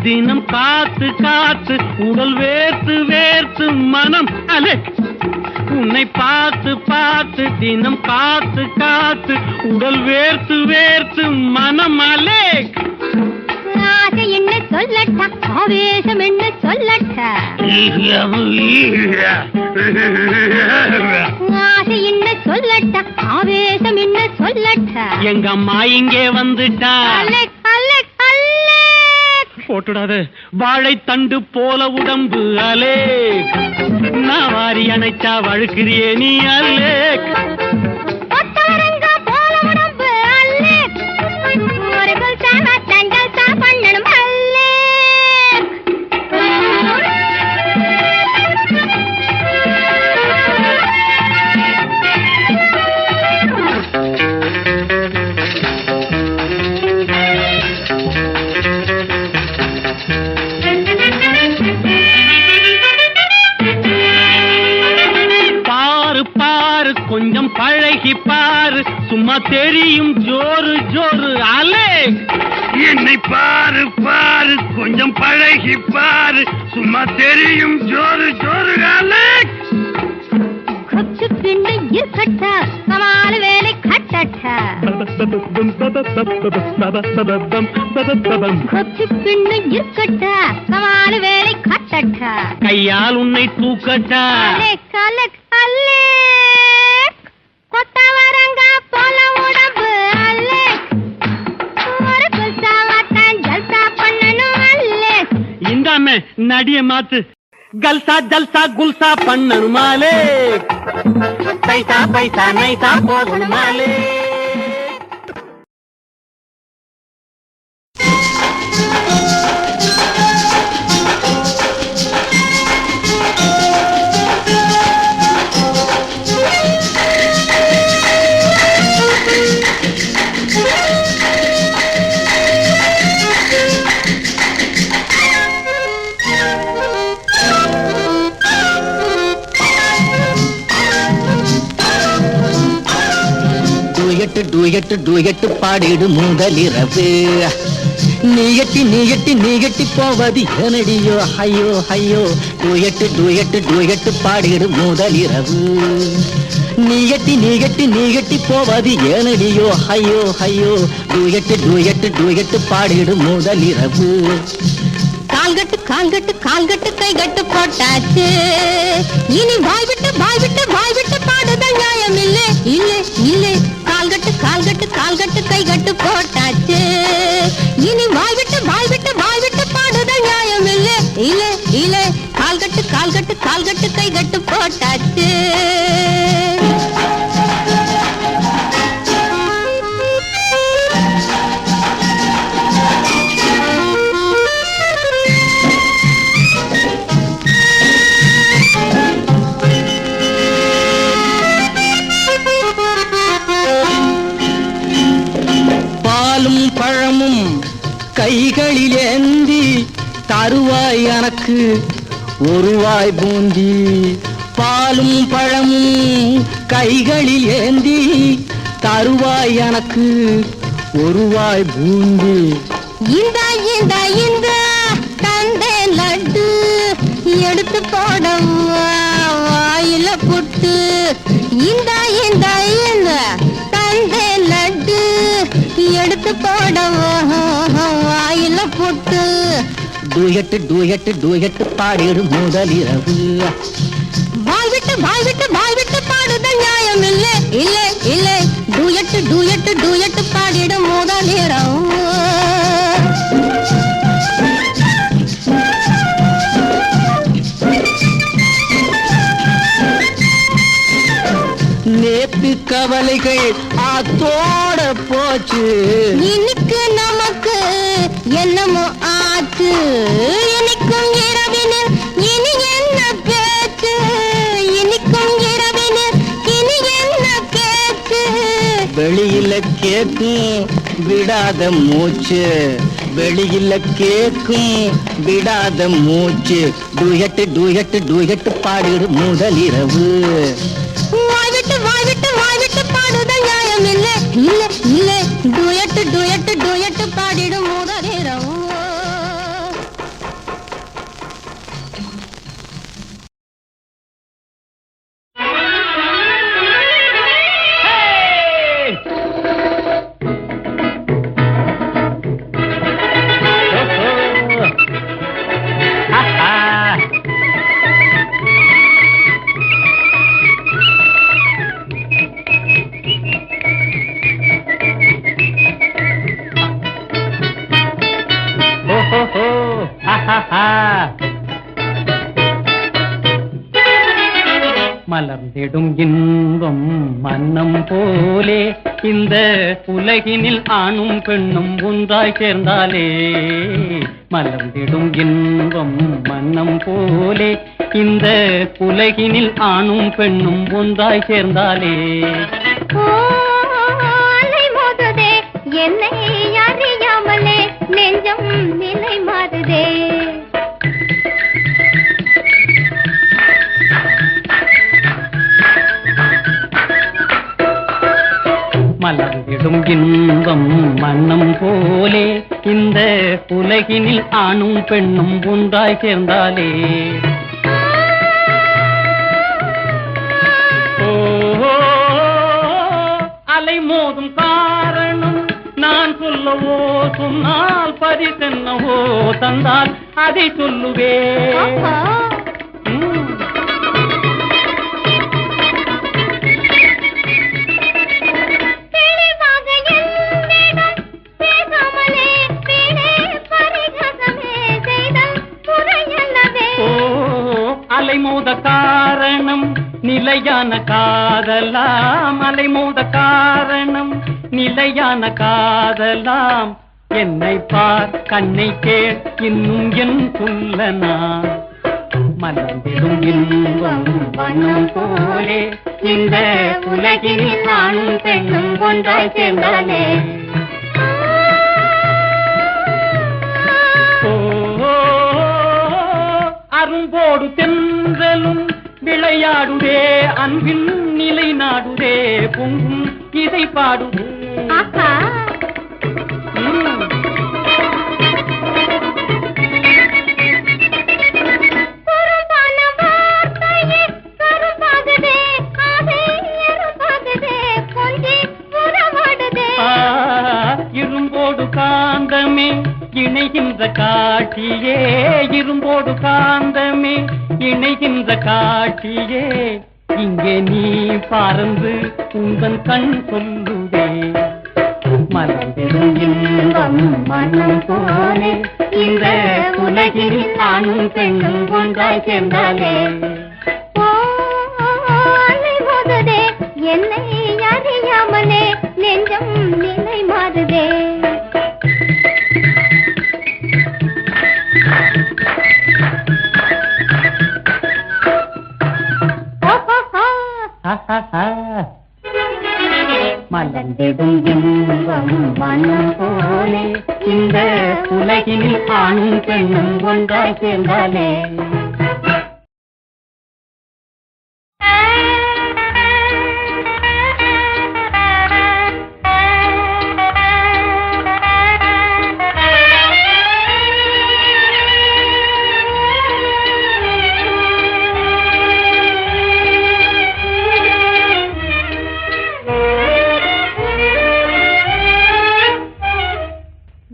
தினம் காத்து காத்து உடல் வேர்த்து வேர்த்து மனம் அலே உன்னை பார்த்து பார்த்து தினம் காத்து காத்து உடல் வேர்த்து வேர்த்து மனம் அலே ஆசை என்ன சொல்லட்டா ஆவேசம் என்ன சொல்லட்டா ஆசை என்ன சொல்லட்டா ஆவேசம் என்ன சொல்லட்டா எங்க அம்மா இங்கே வந்துட்டா போட்டுடாத வாழை தண்டு போல உடம்பு அலே நான் வாரி அணைச்சா வழுக்கிறியே நீ அல்லே கொஞ்சம் பழகி பாரு சும்மா தெரியும் ஜோரு ஜோரு அலே என்னை பாரு பாரு கொஞ்சம் பழகி பாரு சும்மா தெரியும் ஜோரு ஜோரு அலே கொச்சு பின்னு இருக்கட்டா கமால் வேலை கட்டட்டா கொச்சு பின்னு இருக்கட்டா கமால் வேலை கட்டட்டா கையால் உன்னை தூக்கட்டா கலே அல்லே கொத்தவரங்க போல உடம்பு அல்லே ஒரு குல்சாவத்தான் ஜல்சா பண்ணணும் அல்லே இந்தாமே நடிய மாத்து கல்சா ஜல்சா குல்சா பண்ணணுமாலே பைசா பைசா நைசா போகணுமாலே டூயட்டு பாடிடு முதலிரவு நீயட்டி போவது எனடியோ ஐயோ ஐயோ டூயட்டு பாடிடு முதலிரவு நீயட்டி போவது எனடியோ ஐயோ ஐயோ டூயட்டு பாடிடு முதலிரவு கால்கட்டு கைகட்டு போட்டாச்சு இனி வாய் விட்டு பாடுதல் நியாயம் இல்லை கால்கட்டு கைகட்டு போட்டாச்சு இனி வாய் விட்டு பாடுதல் நியாயம் இல்லை கால்கட்டு கைகட்டு போட்டாச்சு கைகளில் ஏந்தி தருவாய் எனக்கு ஒருவாய் பூந்தி பாலும் பழமும் கைகளில் ஏந்தி தருவாய் எனக்கு ஒருவாய் பூந்தி இந்த தந்தே லட்டு எடுத்து போட வாயில புட்டு இந்த தந்தே லட்டு எடுத்து போட வாயில புட்டு டூயட்டு பாடிடு முதலிரவு வாய் விட்டு வாய் விட்டு பாடுத நியாயம் இல்ல இல்ல இல்ல டூயட்டு பாடிடும் முதலிடம் நேத்து கவலைகள் ஆத்தோட போச்சு இன்னைக்கு நமக்கு என்னமோ ஆச்சு இன்னைக்கும் இரவினில் இனி என்ன பேச்சு இன்னைக்கும் இரவினில் இனி என்ன பேச்சு வெளியில கேக்கும் விடாத மூச்சு வெளியில கேக்கும் விடாத மூச்சு டூயட்டு பாடிடு முதலிரவு வாய் விட்டு பாடுத நியாயம் இல்ல இல்ல இல்ல டூயட்டு பாடிடும் முதலிரவு மலர்ந்திடும் இன்பம் மன்னம் போலே இந்த உலகினில் ஆணும் பெண்ணும் ஒன்றாய் சேர்ந்தாலே மலர்ந்திடும் இன்பம் மன்னம் போலே இந்த உலகினில் ஆணும் பெண்ணும் ஒன்றாய் சேர்ந்தாலே என்னை அறியாமலே நெஞ்சம் நிலை மாறுதே மலர்ந்திடும் இன்பம் மன்னம் போலே இந்த உலகினில் ஆணும் பெண்ணும் ஒன்றாய் சேர்ந்தாலே அலை மோதும் காரணம் நான் சொல்லவோ சொன்னால் பரிசென்னவோ தந்தால் அதை சொல்லுவே அலைமோத காரணம் நிலையான காதலாம் அலைமோத காரணம் நிலையான காதலாம் என்னை பார் கண்ணை கேள் இன்னும் என் சொல்லனா மலர்ந்திடும் இன்பம் வண்ணம் போலே இந்த உலகில் நானும் பெண்ணும் ஒன்றாய் சேர்ந்தாலே அரும்போடு தென்றலும் விளையாடுதே அன்பின் நிலை நாடுதே பொங்கும் இதை பாடுதே இரும்போடு காந்தமே இணைகின்ற காட்சியே இரும்போடு காந்தமே இணைகின்ற காட்சியே இங்கே நீ பறந்து உந்தன் கண் சொல்லுதே மலர்ந்திடும் இன்பம் மனம் போலே இந்த உலகில் ஆணும் பெண்ணும் ஒன்றாய் சேர்ந்தாலே என்னை அறியாமலே நெஞ்சம் நிலை மாறுதே மலர்ந்திடும் இன்பம் மனம் போலே இந்த உலகில் ஆணும் பெண்ணும் ஒன்றாய் சேர்ந்தாலே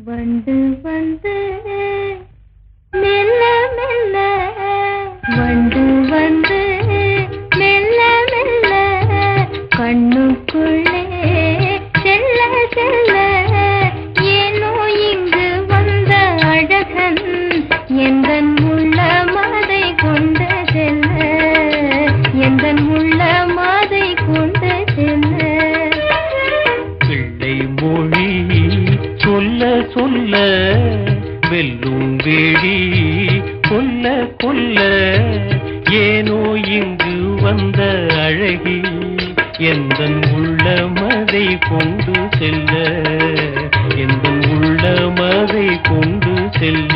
வந்து வந்து மெல்ல மெல்ல இங்கு வந்த அழகி எந்தன் உள்ளமதை கொண்டு செல்ல எந்தன் உள்ளமதை கொண்டு செல்ல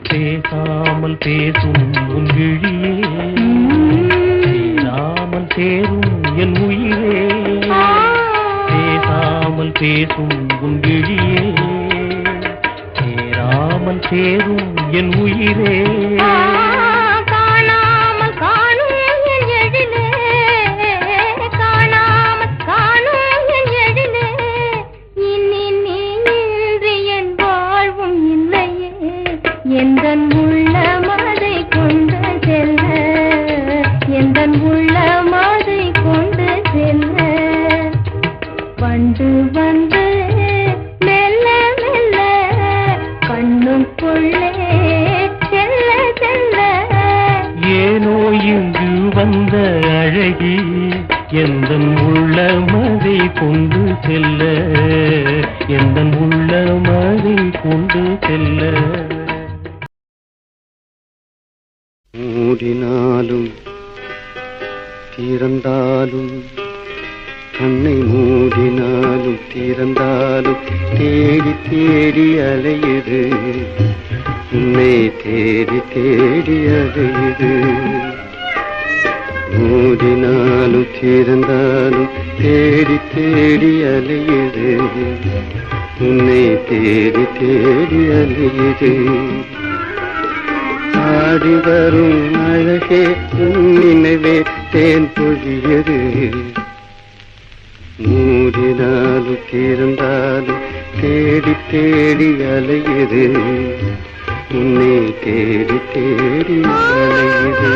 பேசாமல் பேசும் உன் விழியே பேசாமல் சேரும் என் உயிரே பேசாமல் பேசும் உன் விழியே சேராமல் சேரும் என் உயிரே எந்தன் உள்ளமதை கொண்டு செல்ல எந்தன் உள்ளமதை கொண்டு செல்ல வந்து வந்து மெல்ல மெல்ல கண்ணுக்குள்ளே செல்ல செல்ல ஏனோ இங்கு வந்த அழகி எந்தன் உள்ளமதை கொண்டு செல்ல எந்தன் உள்ளமதை கொண்டு செல்ல மூடினாலும் திறந்தாலும் கண்ணை மூடினாலும் திறந்தாலும் தேடி தேடி அலையுது உன்னை தேடி தேடி அலையுது மூடினாலும் திறந்தாலும் தேடி தேடி அலையுது உன்னை தேடி தேடி அலையுது ஆடி வரும் அழகே உன் நினைவே தேன் பொழியது மூடினாலும் திறந்தாலும் தேடி தேடி அலையுது உன்னை தேடி தேடி அலையுது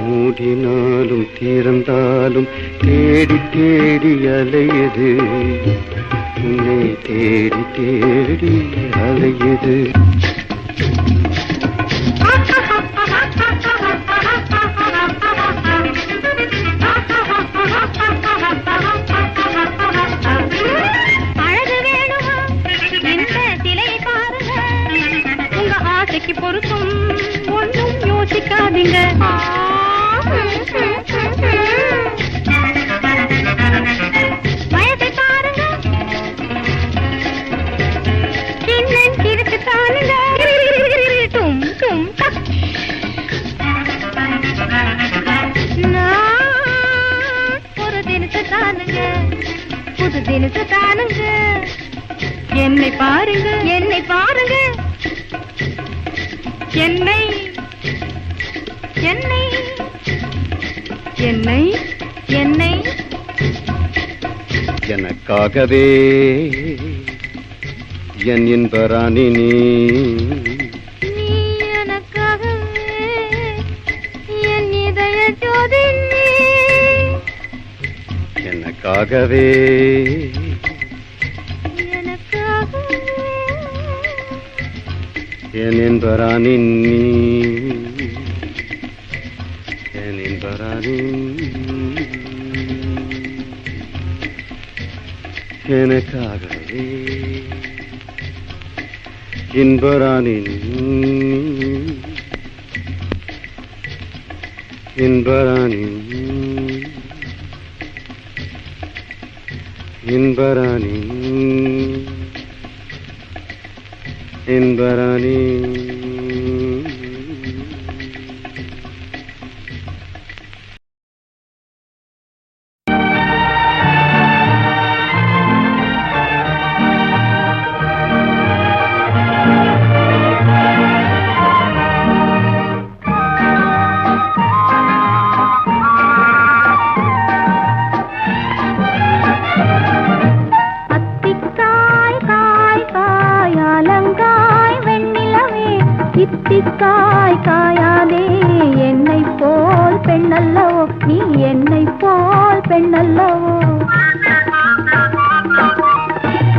மூடினாலும் திறந்தாலும் தேடி தேடி அலையுது உன்னை தேடி தேடி அலையுது பொருத்தம் ஒன்றும் யோசிக்காதீங்க வயதை பாருங்க சின்னன் கிழக்கு தானுங்க டும் டும் ஒரு தினத்து தானுங்க புது தினத்து தானுங்க என்னை பாருங்க என்னை பாருங்க என்னை என்னை என்னை என்னை எனக்காகவே என் இன்பராணி நீ எனக்காகவே என் இதய ஜோதி நீ எனக்காகவே என் என்பரானி நீ என் என்பரானி எனக்காகவே இன்பரானி இன்பரானி இன்பரானி இன்பரானி தித்திக்காய் காயாதே என்னை போல் பெண்ணல்லவோ நீ என்னை போல் பெண்ணல்லவோ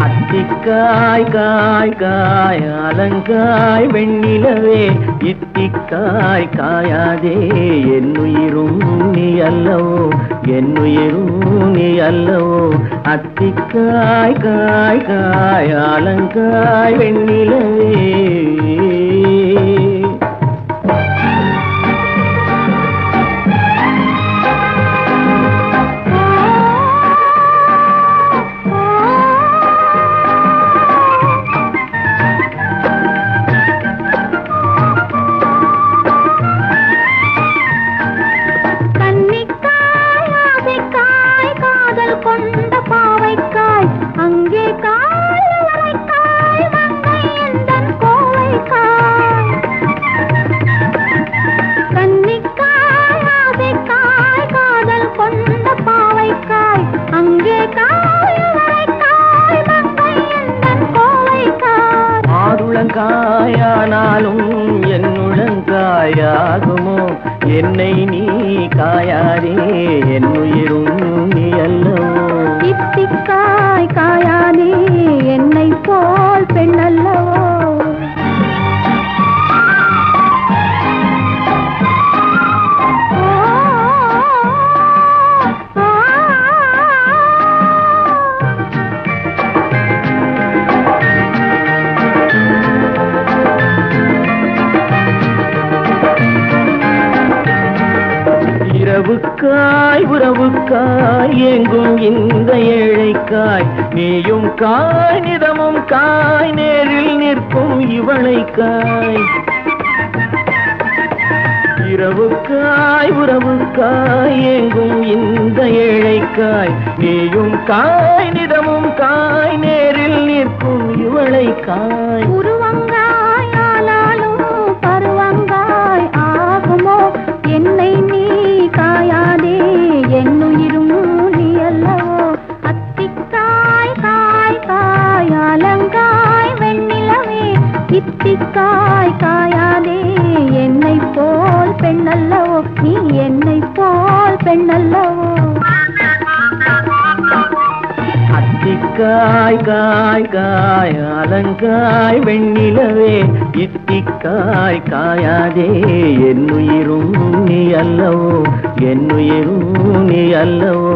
அத்திக்காய் காய் காய் அலங்காய் வெண்ணிலவே இத்திக்காய் காயாதே என்னுயிரும் நீ அல்லவோ என்னுயிரும் நீ அல்லவோ அத்திக்காய் காய் காய் அலங்காய் வெண்ணிலவே காயானாலும் என்னுளங்காயாகுமோ என்னை நீ காயாதே என்னுயிரும் நீ அல்லவோ இத்திக்காய் காயாதே என்னை போல் பெண்ணல்லவோ உறவுக்காய் உறவுக்காய் எங்கும் இந்த ஏழைக்காய் நீயும் காய் நிதமும் காய் நேரில் நிற்கும் இவளைக்காய் இரவுக்காய் உறவுக்காய் எங்கும் இந்த ஏழைக்காய் நீயும் காய் நிதமும் காய் நேரில் நிற்கும் இவளைக்காய் உருவங்காய் ஆனாலும் பருவங்காய் ஆகுமோ என்னை நீ காயாதே என்னுயிரும் நீ அல்லவோ அத்திக்காய் காய் காய் அலங்காய் வெண்ணிலவே இத்திக்காய் காயாதே என்னை போல் பெண்ணல்லவோ நீ என்னை போல் பெண்ணல்லவோ அத்திக்காய் காய் காய் அலங்காய் வெண்ணிலவே இத்திக்காய் காயாதே என்னுயிரும் நீ அல்லவோ என்னுயிரும் நீ அல்லவோ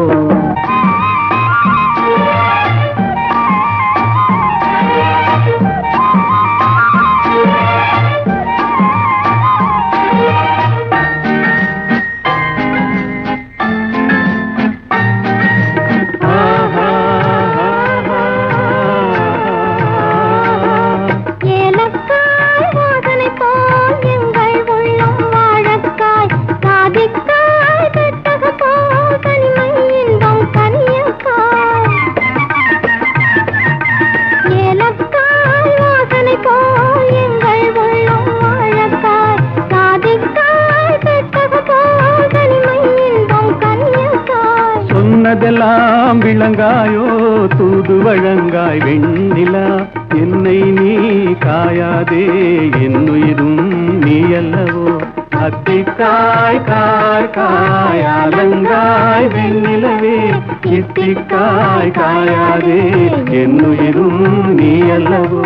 சொன்னதெல்லாம் விளங்காயோ தூது வழங்காய் வெண்ணிலா என்னை நீ காயாதே என்னுயிரும் நீ அல்லவோ அத்திக்காய் காய் காய் அலங்காய் வெண்ணிலவே இத்திக்காய் காயாதே என்னுயிரும் நீ அல்லவோ.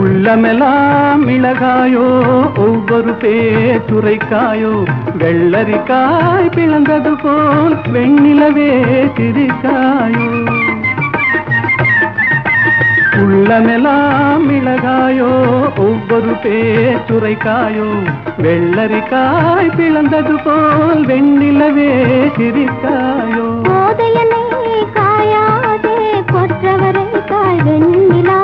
உள்ளமெல்லாம் மிளகாயோ ஒவ்வொரு பேச்சுரைக்காயோ வெள்ளரிக்காய் பிளந்தது போல் வெண்ணிலவே சிரிக்காயோ. உள்ளமெல்லாம் மிளகாயோ ஒவ்வொரு பேச்சுரைக்காயோ வெள்ளரிக்காய் பிளந்தது போல் வெண்ணிலவே சிரிக்காயோ. போதையனை காயாதே கொற்றவரை காய் வெண்ணிலா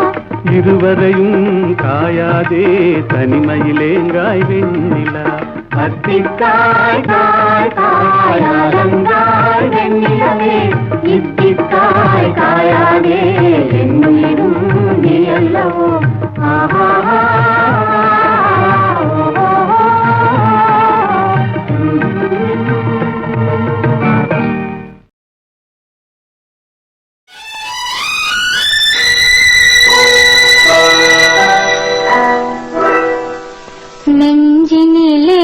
இருவரையும் காயாதே தனிமையிலேங்காய் வெண்ணிலா. அத்திக்காய் காய் காயாதங்காய் வெண்ணிலவே இத்திக்காய் காயாதே என்னுயிரும் நீ அல்லவோ. நெஞ்சினிலே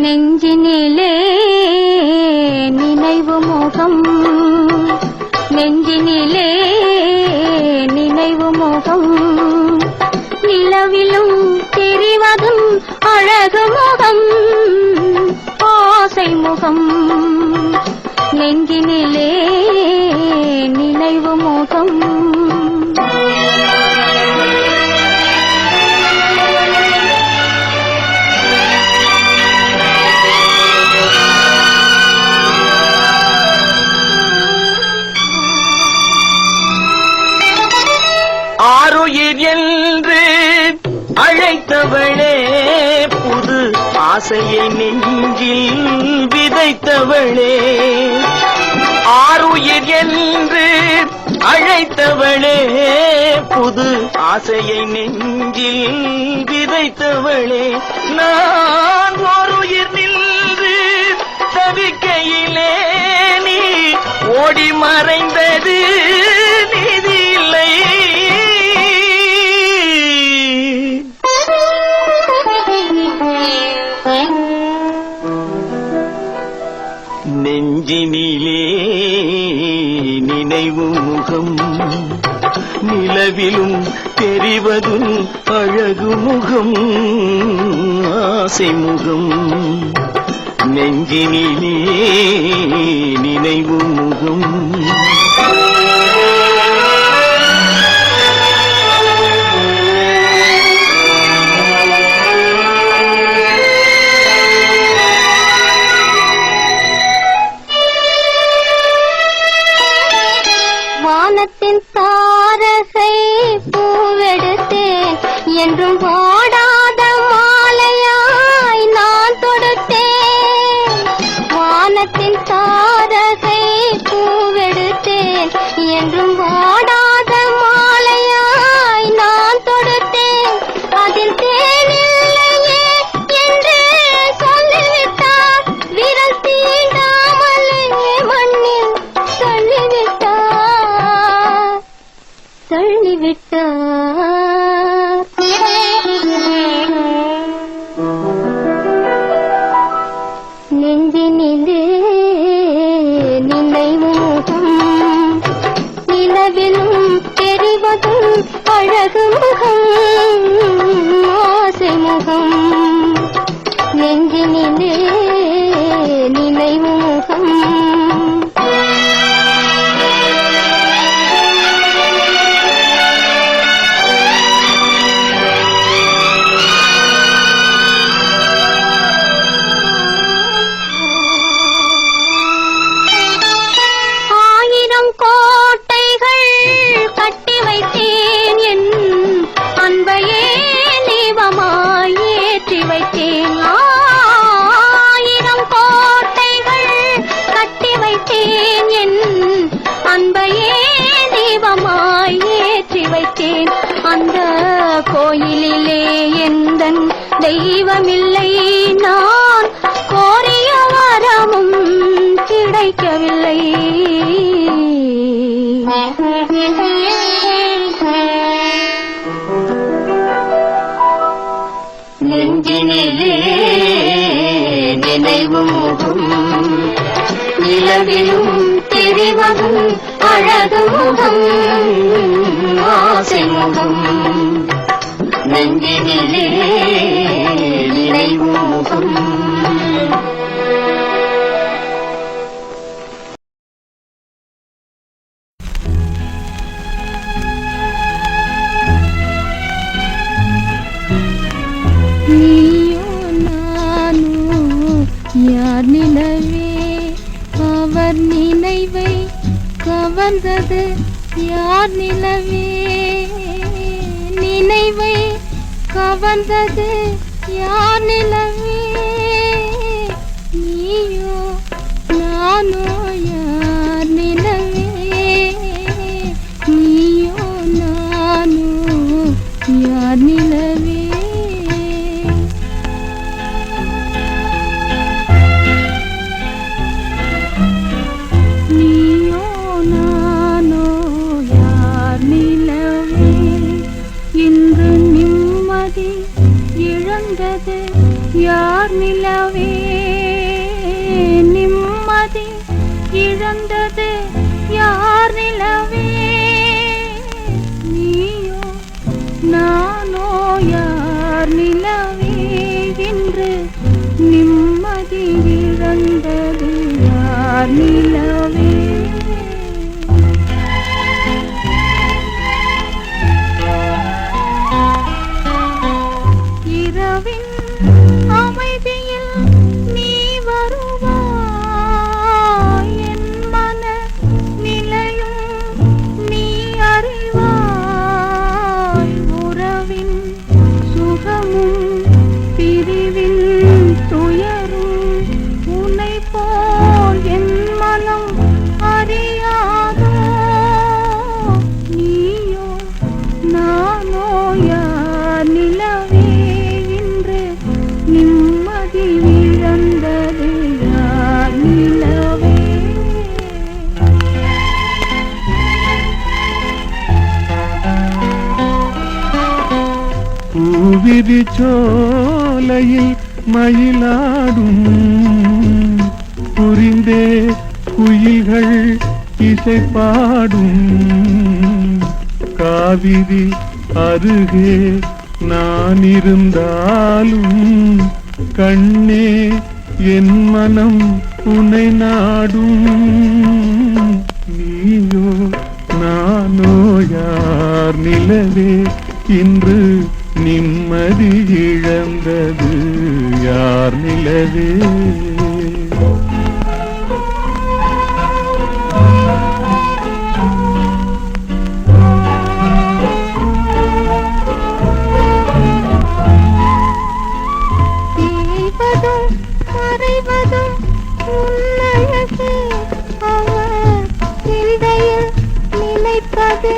நெஞ்சினிலே நினைவு முகம் நெஞ்சினிலே நினைவு முகம் நிலவிலும் தெரிவதும் அழகு முகம் ஆசை முகம் நெஞ்சினிலே நினைவு முகம். ஆருயிர் என்று அழைத்தவளே புது ஆசையை நெஞ்சில் விதைத்தவளே. ஆருயிர் என்று அழைத்தவளே புது ஆசையை நெஞ்சில் விதைத்தவளே. நான் ஓருயிர் நின்று தவிக்கையிலே நீ ஓடி மறைந்தது நீதியில்லை. நெஞ்சினிலே நினைவு முகம் நிலவிலும் தெரிவதும் அழகு முகம் ஆசை முகம் நெஞ்சினிலே நினைவு முகம். வானத்தின் தாரகை பூவெடுத்தேன் என்றும் வாடாத மாலையாய் நான் தொடுத்தேன். வானத்தின் தாரகை பூவெடுத்தேன் என்றும் வாடாத மாலையாய் நான் தொடுத்தேன். அதில் தேனில்லையே என்று சொல்லிவிட்டார் விரல் தீண்டாமலே மண்ணில் தள்ளிவிட்டார். நெஞ்சினிலே நினைவு முகம் நிலவிலும் தெரிவதும் அழகு முகம் ஆசை முகம் நெஞ்சினிலே நினைவு முகம். ஏற்றி வைத்தேன். அந்த கோயிலிலே எந்தன் தெய்வமில்லை, நான் கோரிய வரமும் கிடைக்கவில்லை. நெஞ்சினிலே நினைவும் நிலவிலும் தெரிவதும் அழகு முகம் ஆசை முகம். நெஞ்சினிலே நினைவும் முகம். யார் நிலவே அவர் நினைவை கவர்ந்தது, யார் நிலவே நினைவை கவர்ந்தது, யார் நிலவே நீயோ நானோ, யார் நிலவே நீயோ நானோ, யார் நிலவே. யார் நிலவே நிம்மதி இழந்தது, யார் நிலவே நீயோ நானோ, யார் நிலவே இன்று நிம்மதி இழந்தது, யார் நிலவே. இரவின் அமைதியில் நீ வருவாய், என் மன நிலையும் நீ அறிவாய். உறவின் சுகமும் பிரிவின் துயரும் உன்னை போல் என் மனம் அறியாதோ. நீயோ நானோ, யார் நிலவே நிம்மதி இழந்தது, யார் நிலவே. பூவிரி சோலையில் மயிலாடும் புரிந்தே குயில்கள் இசை பாடும், காவிரி அருகே நான் இருந்தாலும் கண்ணே என் மனம் உன்னை நாடும். நீயோ நானோ, யார் நிலவே இன்று நிம்மதி இழந்தது, யார் நிலவே. மறைவதும் உன்னழகே, அவர் சிந்தையில் நினைப்பது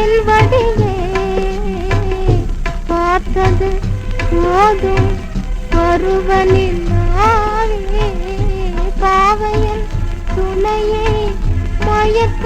என் வடிவே. பார்த்தது போதும் பருவனில் பாவையன் துணையை மயக்க